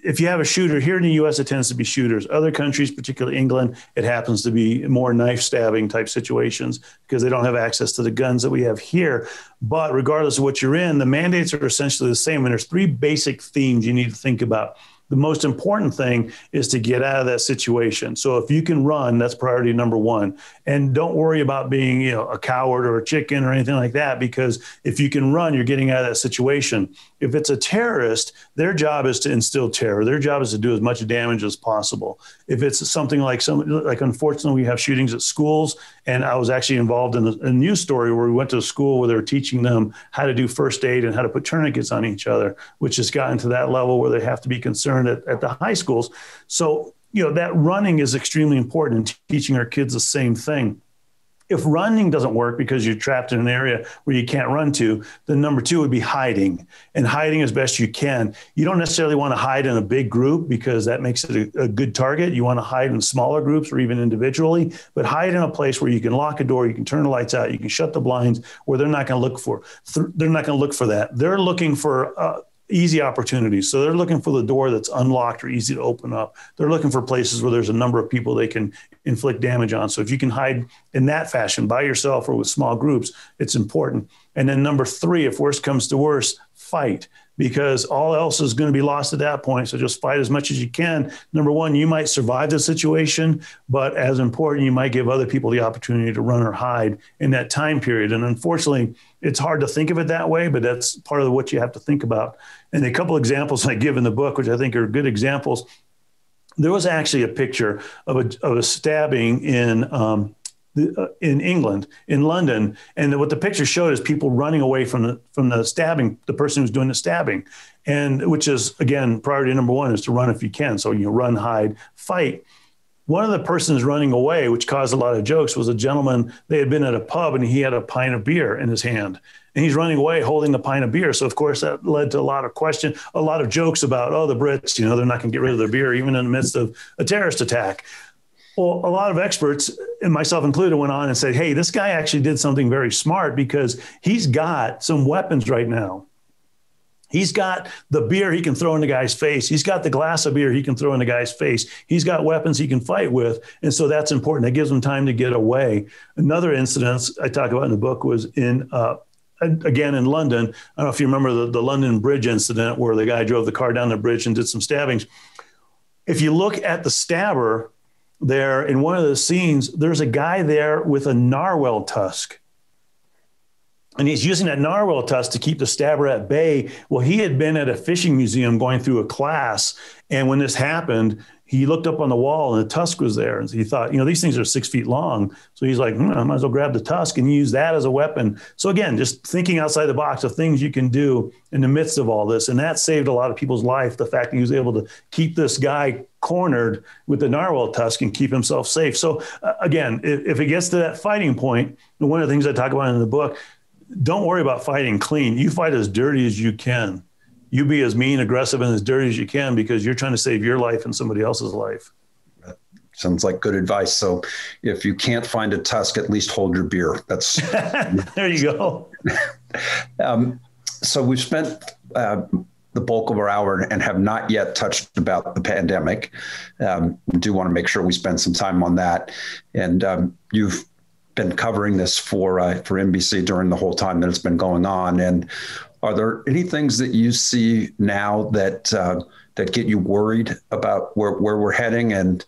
if you have a shooter here in the U.S., it tends to be shooters. Other countries, particularly England, it happens to be more knife stabbing type situations because they don't have access to the guns that we have here. But regardless of what you're in, the mandates are essentially the same. And there's three basic themes you need to think about. The most important thing is to get out of that situation. So if you can run, that's priority number one. And don't worry about being, a coward or a chicken or anything like that, because if you can run, you're getting out of that situation. If it's a terrorist, their job is to instill terror. Their job is to do as much damage as possible. If it's something like unfortunately, we have shootings at schools. And I was actually involved in a news story where we went to a school where they were teaching them how to do first aid and how to put tourniquets on each other, which has gotten to that level where they have to be concerned at the high schools. So, that running is extremely important in teaching our kids the same thing. If running doesn't work because you're trapped in an area where you can't run to, then number two would be hiding, and hiding as best you can. You don't necessarily want to hide in a big group because that makes it a good target. You want to hide in smaller groups or even individually, but hide in a place where you can lock a door, you can turn the lights out, you can shut the blinds, where they're not going to look for. They're not going to look for that. They're looking for easy opportunities. So they're looking for the door that's unlocked or easy to open up. They're looking for places where there's a number of people they can inflict damage on. So if you can hide in that fashion by yourself or with small groups, it's important. And then number three, if worst comes to worst, fight, because all else is going to be lost at that point. So just fight as much as you can. Number one, you might survive the situation, but as important, you might give other people the opportunity to run or hide in that time period. And unfortunately, it's hard to think of it that way, but that's part of what you have to think about. And a couple examples I give in the book, which I think are good examples. There was actually a picture of a stabbing in England, in London, and what the picture showed is people running away from the stabbing, the person who's doing the stabbing, and which is, again, priority number one is to run if you can. So run, hide, fight. One of the persons running away, which caused a lot of jokes, was a gentleman. They had been at a pub and he had a pint of beer in his hand. And he's running away holding the pint of beer. So, of course, that led to a lot of jokes about, the Brits, they're not going to get rid of their beer, even in the midst of a terrorist attack. Well, a lot of experts, and myself included, went on and said, hey, this guy actually did something very smart because he's got some weapons right now. He's got the beer he can throw in the guy's face. He's got the glass of beer he can throw in the guy's face. He's got weapons he can fight with. And so that's important. That gives him time to get away. Another incident I talk about in the book was again in London. I don't know if you remember the London Bridge incident where the guy drove the car down the bridge and did some stabbings. If you look at the stabber there in one of the scenes, there's a guy there with a narwhal tusk. And he's using that narwhal tusk to keep the stabber at bay. Well, he had been at a fishing museum going through a class. And when this happened, he looked up on the wall and the tusk was there. And he thought, these things are 6 feet long. So he's like, I might as well grab the tusk and use that as a weapon. So again, just thinking outside the box of things you can do in the midst of all this. And that saved a lot of people's life. The fact that he was able to keep this guy cornered with the narwhal tusk and keep himself safe. So again, if it gets to that fighting point, and one of the things I talk about in the book, don't worry about fighting clean. You fight as dirty as you can. You be as mean, aggressive, and as dirty as you can because you're trying to save your life and somebody else's life. Sounds like good advice. So if you can't find a tusk, at least hold your beer. That's there you go. So we've spent the bulk of our hour and have not yet touched about the pandemic. We do want to make sure we spend some time on that. And you've been covering this for NBC during the whole time that it's been going on. And are there any things that you see now that get you worried about where we're heading, and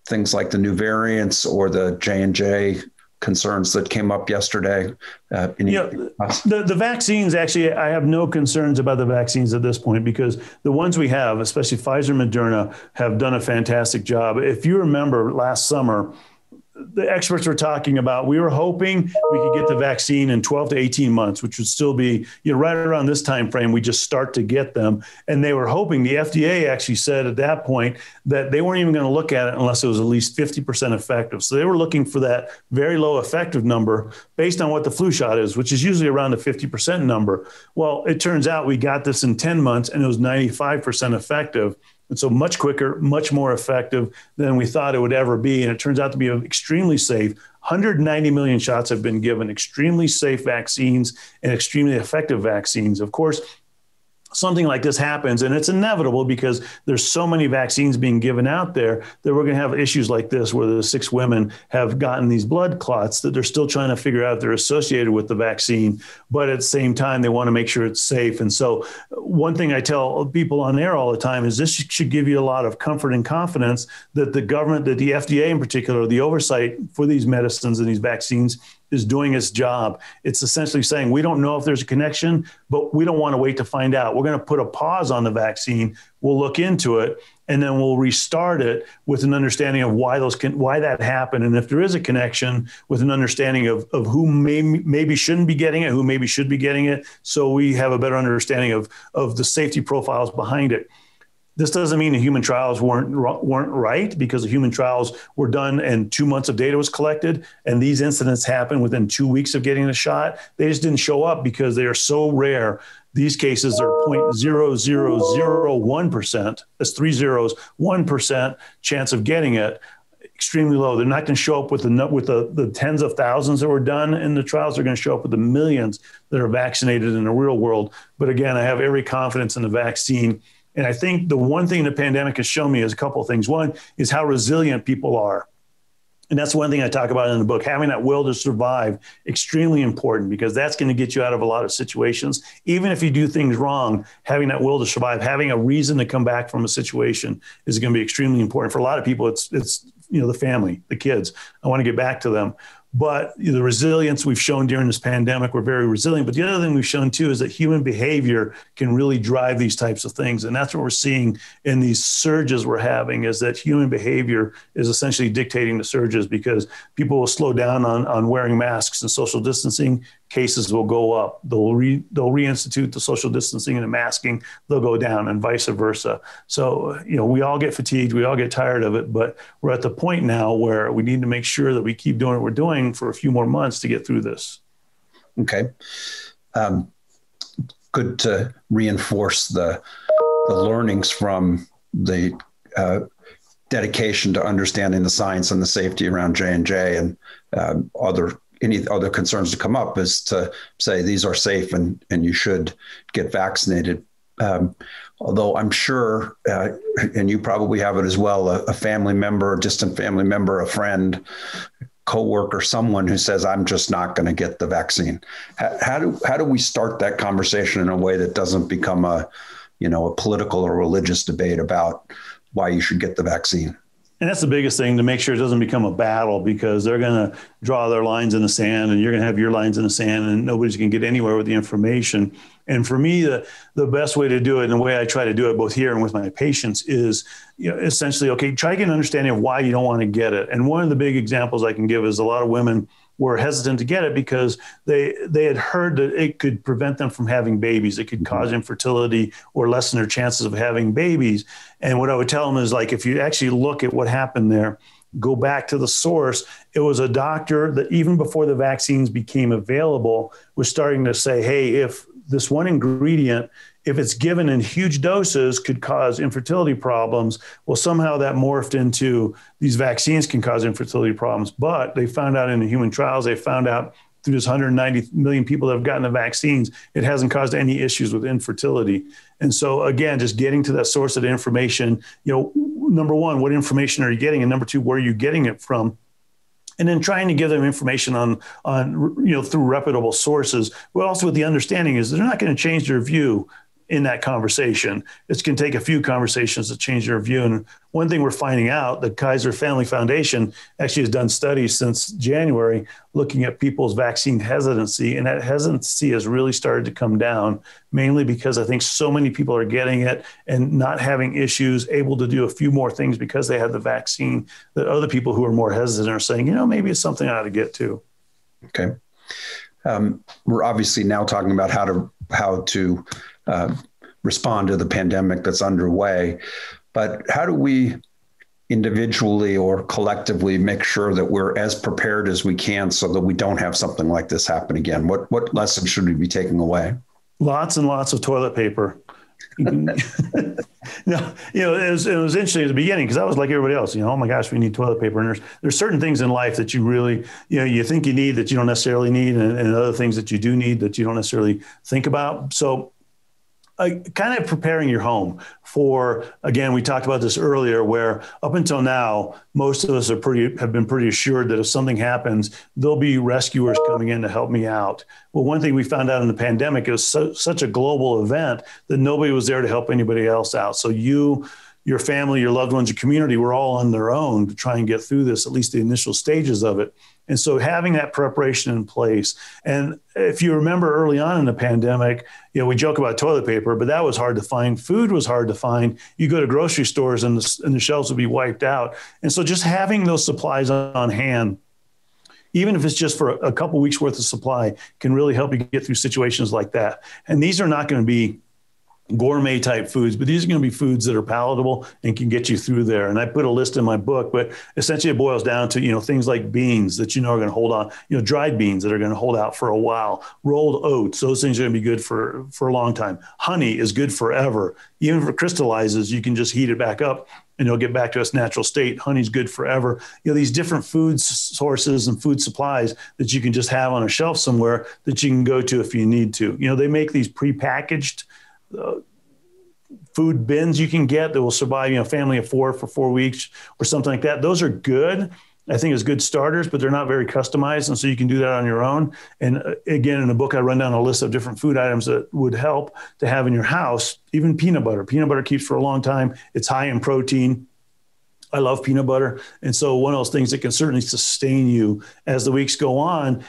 things like the new variants or the J&J concerns that came up yesterday? The vaccines, actually, I have no concerns about the vaccines at this point because the ones we have, especially Pfizer and Moderna, have done a fantastic job. If you remember last summer, the experts were talking about, we were hoping we could get the vaccine in 12 to 18 months, which would still be, right around this time frame, we just start to get them. And they were hoping, the FDA actually said at that point that they weren't even going to look at it unless it was at least 50% effective. So they were looking for that very low effective number based on what the flu shot is, which is usually around the 50% number. Well, it turns out we got this in 10 months and it was 95% effective. And so much quicker, much more effective than we thought it would ever be. And it turns out to be extremely safe. 190 million shots have been given, extremely safe vaccines and extremely effective vaccines. Of course, something like this happens, and it's inevitable because there's so many vaccines being given out there that we're going to have issues like this where the 6 women have gotten these blood clots that they're still trying to figure out if they're associated with the vaccine, but at the same time, they want to make sure it's safe. And so one thing I tell people on air all the time is this should give you a lot of comfort and confidence that the government, that the FDA in particular, the oversight for these medicines and these vaccines is doing its job. It's essentially saying, we don't know if there's a connection, but we don't want to wait to find out. We're going to put a pause on the vaccine. We'll look into it, and then we'll restart it with an understanding of why that happened. And if there is a connection, with an understanding of who maybe shouldn't be getting it, who maybe should be getting it. So we have a better understanding of the safety profiles behind it. This doesn't mean the human trials weren't right, because the human trials were done and 2 months of data was collected, and these incidents happened within 2 weeks of getting the shot. They just didn't show up because they are so rare. These cases are 0.0001%. That's 3 zeros, 1% chance of getting it. Extremely low. They're not going to show up with the tens of thousands that were done in the trials. They're going to show up with the millions that are vaccinated in the real world. But again, I have every confidence in the vaccine. And I think the one thing the pandemic has shown me is a couple of things. One is how resilient people are. And that's one thing I talk about in the book, having that will to survive, extremely important, because that's going to get you out of a lot of situations. Even if you do things wrong, having that will to survive, having a reason to come back from a situation is going to be extremely important. For a lot of people, it's the family, the kids. I want to get back to them. But the resilience we've shown during this pandemic, we're very resilient. But the other thing we've shown, too, is that human behavior can really drive these types of things. And that's what we're seeing in these surges we're having, is that human behavior is essentially dictating the surges, because people will slow down on wearing masks and social distancing. Cases will go up. They'll reinstitute the social distancing and the masking. They'll go down, and vice versa. So, we all get fatigued. We all get tired of it. But we're at the point now where we need to make sure that we keep doing what we're doing for a few more months to get through this. Okay. Good to reinforce the learnings from the dedication to understanding the science and the safety around J&J and any other concerns to come up, is to say these are safe and you should get vaccinated. Although I'm sure, and you probably have it as well, a family member, a distant family member, a friend, coworker, someone who says, I'm just not going to get the vaccine. How do we start that conversation in a way that doesn't become a political or religious debate about why you should get the vaccine? And that's the biggest thing, to make sure it doesn't become a battle, because they're going to draw their lines in the sand and you're going to have your lines in the sand, and nobody's going to get anywhere with the information. And for me, the best way to do it, and the way I try to do it both here and with my patients, is essentially, okay, try to get an understanding of why you don't want to get it. And one of the big examples I can give is a lot of women were hesitant to get it because they had heard that it could prevent them from having babies. It could cause infertility or lessen their chances of having babies. And what I would tell them is, like, if you actually look at what happened there, go back to the source. It was a doctor that, even before the vaccines became available, was starting to say, hey, if this one ingredient, if it's given in huge doses, could cause infertility problems, well, somehow that morphed into these vaccines can cause infertility problems. But they found out in the human trials, they found out through this 190 million people that have gotten the vaccines, it hasn't caused any issues with infertility. And so, again, just getting to that source of the information, number one, what information are you getting? And number two, where are you getting it from? And then trying to give them information on through reputable sources, but also with the understanding is they're not going to change their view in that conversation. It's going to take a few conversations to change their view. And one thing we're finding out, the Kaiser Family Foundation actually has done studies since January looking at people's vaccine hesitancy, and that hesitancy has really started to come down, mainly because I think so many people are getting it and not having issues, able to do a few more things because they had the vaccine, that other people who are more hesitant are saying, maybe it's something I ought to get to. Okay. We're obviously now talking about how to respond to the pandemic that's underway. But how do we individually or collectively make sure that we're as prepared as we can so that we don't have something like this happen again? What lessons should we be taking away? Lots and lots of toilet paper. It was interesting at the beginning, because I was like everybody else, oh my gosh, we need toilet paper. And there's certain things in life that you really, you think you need that you don't necessarily need, and other things that you do need that you don't necessarily think about. So kind of preparing your home for, again, we talked about this earlier, where up until now, most of us have been pretty assured that if something happens, there'll be rescuers coming in to help me out. Well, one thing we found out in the pandemic, it was such a global event that nobody was there to help anybody else out. So you, your family, your loved ones, your community were all on their own to try and get through this, at least the initial stages of it. And so having that preparation in place. And if you remember early on in the pandemic, we joke about toilet paper, but that was hard to find. Food was hard to find. You go to grocery stores and the shelves would be wiped out. And so just having those supplies on hand, even if it's just for a couple weeks worth of supply, can really help you get through situations like that. And these are not going to be gourmet type foods, but these are going to be foods that are palatable and can get you through there. And I put a list in my book, but essentially it boils down to, things like beans that, are going to hold on, dried beans that are going to hold out for a while, rolled oats, those things are going to be good for a long time. Honey is good forever. Even if it crystallizes, you can just heat it back up and it'll get back to its natural state. Honey's good forever. These different food sources and food supplies that you can just have on a shelf somewhere that you can go to if you need to. They make these prepackaged food bins you can get that will survive, a family of 4 for 4 weeks or something like that. Those are good. I think as good starters, but they're not very customized. And so you can do that on your own. And again, in the book, I run down a list of different food items that would help to have in your house. Even peanut butter. Peanut butter keeps for a long time. It's high in protein. I love peanut butter. And so one of those things that can certainly sustain you as the weeks go on,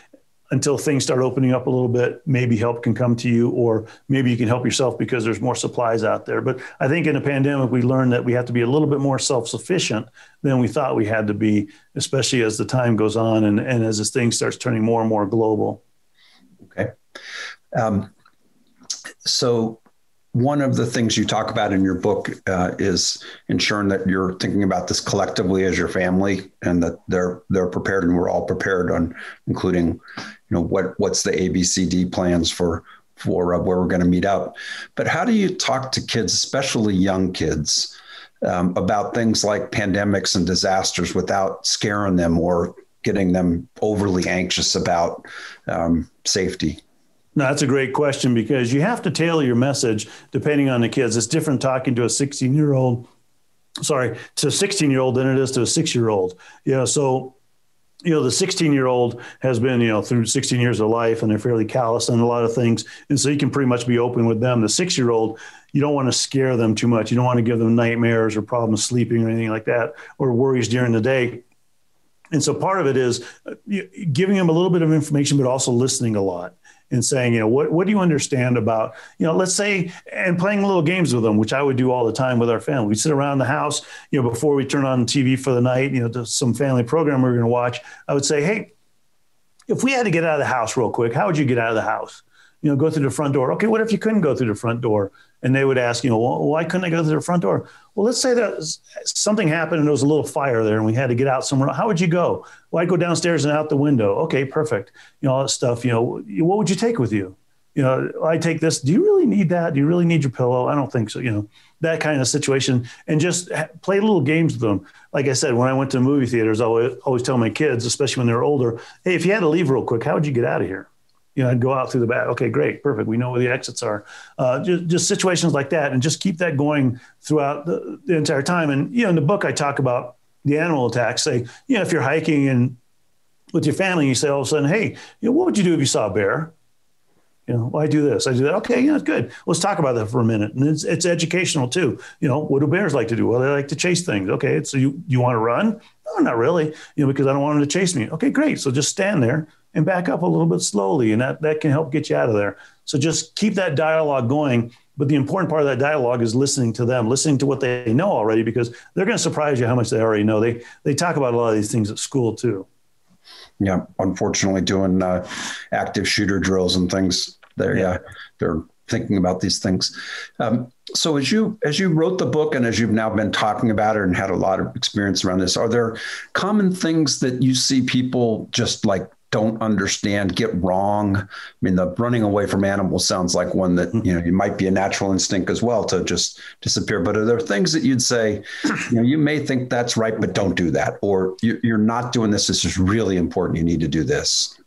until things start opening up a little bit, maybe help can come to you, or maybe you can help yourself because there's more supplies out there. But I think in the pandemic, we learned that we have to be a little bit more self-sufficient than we thought we had to be, especially as the time goes on and as this thing starts turning more and more global. Okay. So one of the things you talk about in your book is ensuring that you're thinking about this collectively as your family, and that they're prepared, and we're all prepared on including, what's the ABCD plans for where we're going to meet up. But how do you talk to kids, especially young kids, about things like pandemics and disasters without scaring them or getting them overly anxious about safety? No, that's a great question, because you have to tailor your message depending on the kids. It's different talking to a 16-year-old than it is to a 6-year-old. So, the 16-year-old has been, through 16 years of life, and they're fairly callous on a lot of things. And so you can pretty much be open with them. The 6-year-old, you don't want to scare them too much. You don't want to give them nightmares or problems sleeping or anything like that, or worries during the day. And so part of it is giving them a little bit of information, but also listening a lot. And saying, what do you understand about, let's say, and playing little games with them, which I would do all the time with our family. We'd sit around the house, before we turn on TV for the night, to some family program we were going to watch. I would say, hey, if we had to get out of the house real quick, how would you get out of the house? Go through the front door. Okay, what if you couldn't go through the front door? And they would ask, well, why couldn't I go through the front door? Well, let's say that something happened and there was a little fire there and we had to get out somewhere. How would you go? Well, I'd go downstairs and out the window. Okay, perfect. All that stuff. What would you take with you? I take this. Do you really need that? Do you really need your pillow? I don't think so. That kind of situation, and just play little games with them. Like I said, when I went to movie theaters, I always tell my kids, especially when they're older, hey, if you had to leave real quick, how would you get out of here? I'd go out through the back. Okay, great. Perfect. We know where the exits are. Just situations like that, and just keep that going throughout the entire time. And, in the book, I talk about the animal attacks. Say, if you're hiking and with your family, you say all of a sudden, hey, what would you do if you saw a bear? Well, I do this, I do that. Okay, it's good. Let's talk about that for a minute. And it's educational too. What do bears like to do? Well, they like to chase things. Okay, so you want to run? No, not really, because I don't want them to chase me. Okay, great. So just stand there and back up a little bit slowly, and that can help get you out of there. So just keep that dialogue going. But the important part of that dialogue is listening to them, listening to what they know already, because they're going to surprise you how much they already know. They talk about a lot of these things at school too. Yeah, unfortunately, doing active shooter drills and things. They're thinking about these things. So as you wrote the book, and as you've now been talking about it and had a lot of experience around this, are there common things that you see people just like don't understand, get wrong? I mean, the running away from animals sounds like one that, it might be a natural instinct as well to just disappear. But are there things that you'd say, you may think that's right, but don't do that, or you're not doing this. This is really important. You need to do this.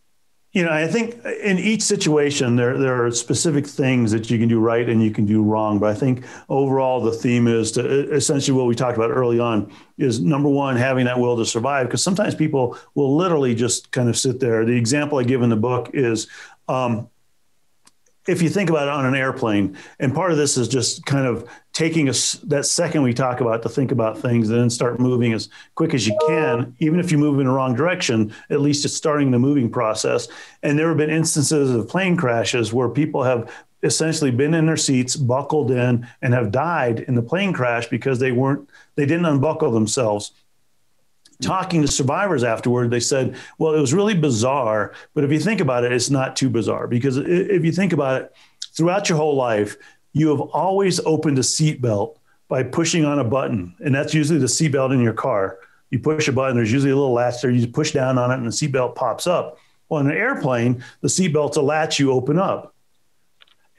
I think in each situation, there are specific things that you can do right and you can do wrong. But I think overall, the theme is to essentially what we talked about early on is number one, having that will to survive, because sometimes people will literally just kind of sit there. The example I give in the book is, if you think about it on an airplane, and part of this is just kind of taking that second we talk about to think about things and then start moving as quick as you can, even if you move in the wrong direction, at least it's starting the moving process. And there have been instances of plane crashes where people have essentially been in their seats, buckled in, and have died in the plane crash because they didn't unbuckle themselves. Talking to survivors afterward, they said, well, it was really bizarre, but if you think about it, it's not too bizarre, because if you think about it, throughout your whole life, you have always opened a seatbelt by pushing on a button, and that's usually the seatbelt in your car. You push a button, there's usually a little latch there, you just push down on it and the seatbelt pops up. Well, in an airplane, the seatbelt's a latch you open up.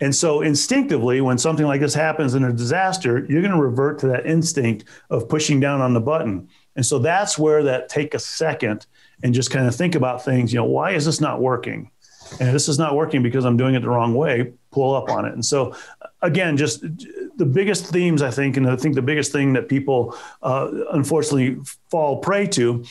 And so instinctively, when something like this happens in a disaster, you're going to revert to that instinct of pushing down on the button. And so that's where that take a second and just kind of think about things, why is this not working? And this is not working because I'm doing it the wrong way, pull up on it. And so again, just the biggest themes, I think, and I think the biggest thing that people unfortunately fall prey to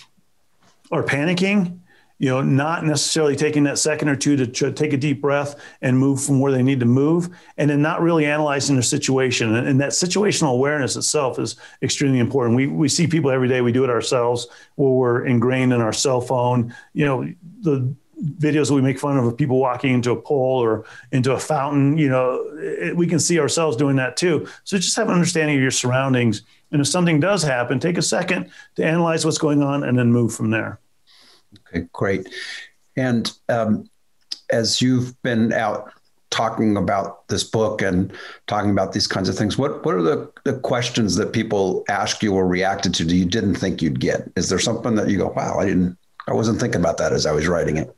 are panicking, not necessarily taking that second or two to take a deep breath and move from where they need to move, and then not really analyzing their situation. And that situational awareness itself is extremely important. We see people every day, we do it ourselves, where we're ingrained in our cell phone. The videos that we make fun of people walking into a pole or into a fountain, we can see ourselves doing that too. So just have an understanding of your surroundings. And if something does happen, take a second to analyze what's going on and then move from there. Okay, great. And as you've been out talking about this book and talking about these kinds of things, what are the questions that people ask you or reacted to that you didn't think you'd get? Is there something that you go, wow, I wasn't thinking about that as I was writing it?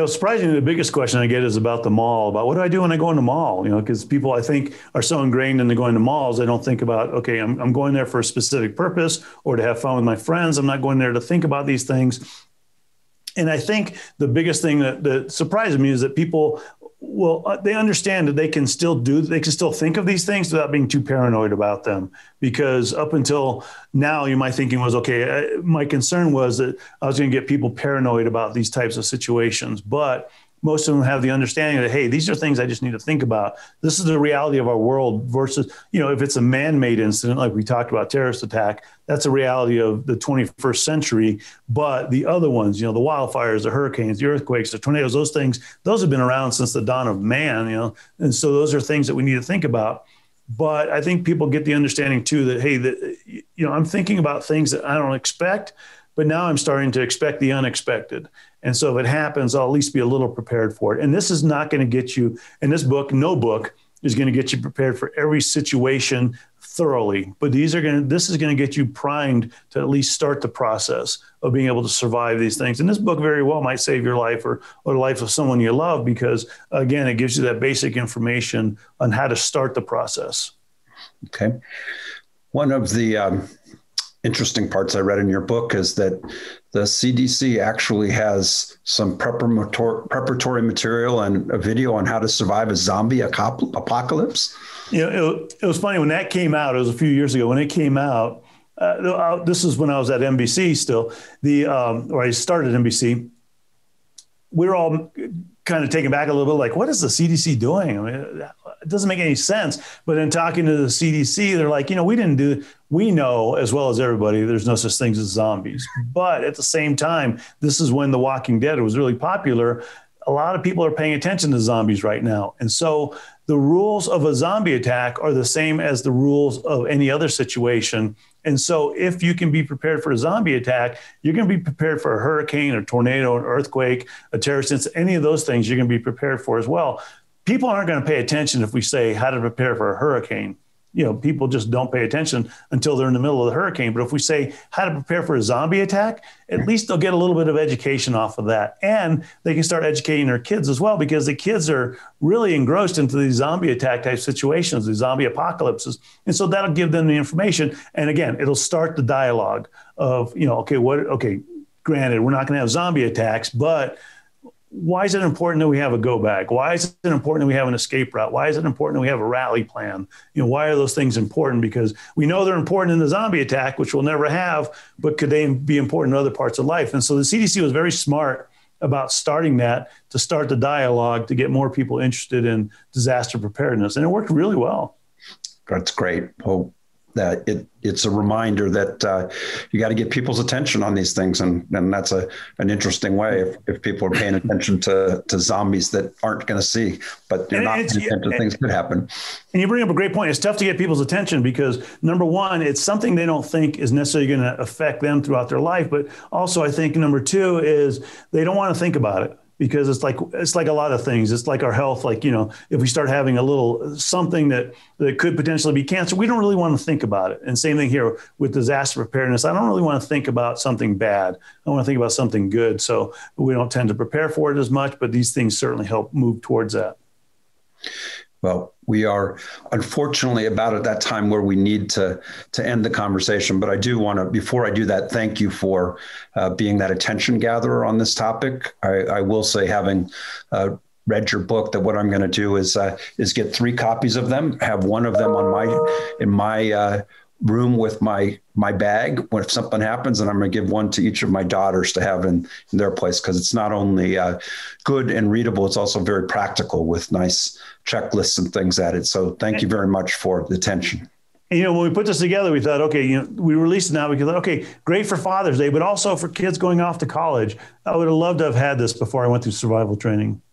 Surprisingly, the biggest question I get is about the mall, about what do I do when I go in the mall? Because people, I think, are so ingrained into going to malls, they don't think about, okay, I'm going there for a specific purpose or to have fun with my friends. I'm not going there to think about these things. And I think the biggest thing that surprises me is that people they understand that they can still think of these things without being too paranoid about them. Because up until now, my thinking was, okay, my concern was that I was going to get people paranoid about these types of situations. But most of them have the understanding that, hey, these are things I just need to think about. This is the reality of our world versus, if it's a man-made incident, like we talked about, terrorist attack, that's a reality of the 21st century. But the other ones, the wildfires, the hurricanes, the earthquakes, the tornadoes, those have been around since the dawn of man, and so those are things that we need to think about. But I think people get the understanding too that, hey, I'm thinking about things that I don't expect, but now I'm starting to expect the unexpected. And so if it happens, I'll at least be a little prepared for it. And this is not going to get you, in this book, no book is going to get you prepared for every situation thoroughly. But this is going to get you primed to at least start the process of being able to survive these things. And this book very well might save your life or the life of someone you love, because, again, it gives you that basic information on how to start the process. Okay. One of the interesting parts I read in your book is that the CDC actually has some preparatory material and a video on how to survive a zombie apocalypse. It was funny when that came out. It was a few years ago when it came out. This is when I was at NBC still. Or I started NBC. We were all kind of taken back a little bit, like, what is the CDC doing? I mean, it doesn't make any sense. But in talking to the CDC, they're like, we know as well as everybody, there's no such things as zombies. But at the same time, this is when The Walking Dead was really popular. A lot of people are paying attention to zombies right now. And so the rules of a zombie attack are the same as the rules of any other situation. And so if you can be prepared for a zombie attack, you're going to be prepared for a hurricane, a tornado, an earthquake, a terrorist incident, any of those things you're going to be prepared for as well. People aren't going to pay attention if we say how to prepare for a hurricane. People just don't pay attention until they're in the middle of the hurricane. But if we say how to prepare for a zombie attack, at least they'll get a little bit of education off of that. And they can start educating their kids as well, because the kids are really engrossed into these zombie attack type situations, these zombie apocalypses. And so that'll give them the information. And again, it'll start the dialogue of, granted, we're not going to have zombie attacks, but why is it important that we have a go bag? Why is it important that we have an escape route? Why is it important that we have a rally plan? Why are those things important? Because we know they're important in the zombie attack, which we'll never have, but could they be important in other parts of life? And so the CDC was very smart about starting that, to start the dialogue, to get more people interested in disaster preparedness. And it worked really well. That's great. Well, that it's a reminder that you got to get people's attention on these things, and that's an interesting way if people are paying attention to zombies that aren't going to see, but they're not paying attention, things could happen. And you bring up a great point. It's tough to get people's attention because, number one, it's something they don't think is necessarily going to affect them throughout their life, but also I think number two is they don't want to think about it. Because it's like a lot of things. It's like our health. Like, if we start having a little something that could potentially be cancer, we don't really want to think about it. And same thing here with disaster preparedness. I don't really want to think about something bad. I want to think about something good. So we don't tend to prepare for it as much, but these things certainly help move towards that. Well, we are unfortunately about at that time where we need to end the conversation. But I do want to, before I do that, thank you for being that attention gatherer on this topic. I will say, having read your book, that what I'm going to do is get 3 copies of them, have one of them in my room with my bag when if something happens, and I'm going to give one to each of my daughters to have in their place, because it's not only good and readable, it's also very practical with nice checklists and things added. So thank you very much for the attention. And, when we put this together, we thought, okay, we released it now because, okay, great for Father's Day, but also for kids going off to college. I would have loved to have had this before I went through survival training.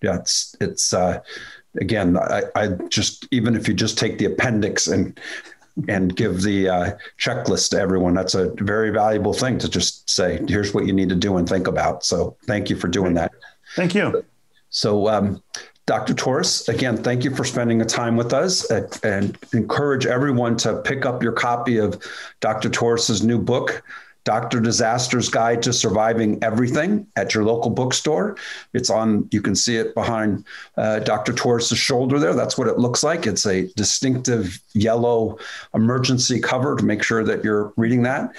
Yeah, it's again, I just, even if you just take the appendix and give the checklist to everyone, that's a very valuable thing to just say, here's what you need to do and think about. So thank you for doing that. Thank you. So Dr. Torres, again, thank you for spending the time with us, and encourage everyone to pick up your copy of Dr. Torres's new book, Dr. Disaster's Guide to Surviving Everything, at your local bookstore. It's on, you can see it behind Dr. Torres's shoulder there. That's what it looks like. It's a distinctive yellow emergency cover to make sure that you're reading that.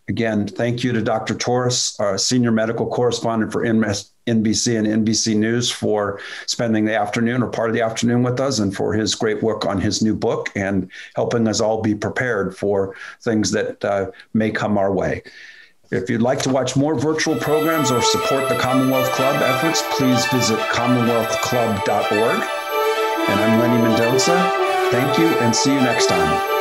Again, thank you to Dr. Torres, our senior medical correspondent for NBC and NBC News, for spending the afternoon or part of the afternoon with us, and for his great work on his new book and helping us all be prepared for things that may come our way. If you'd like to watch more virtual programs or support the Commonwealth Club efforts, please visit commonwealthclub.org. And I'm Lenny Mendonca. Thank you, and see you next time.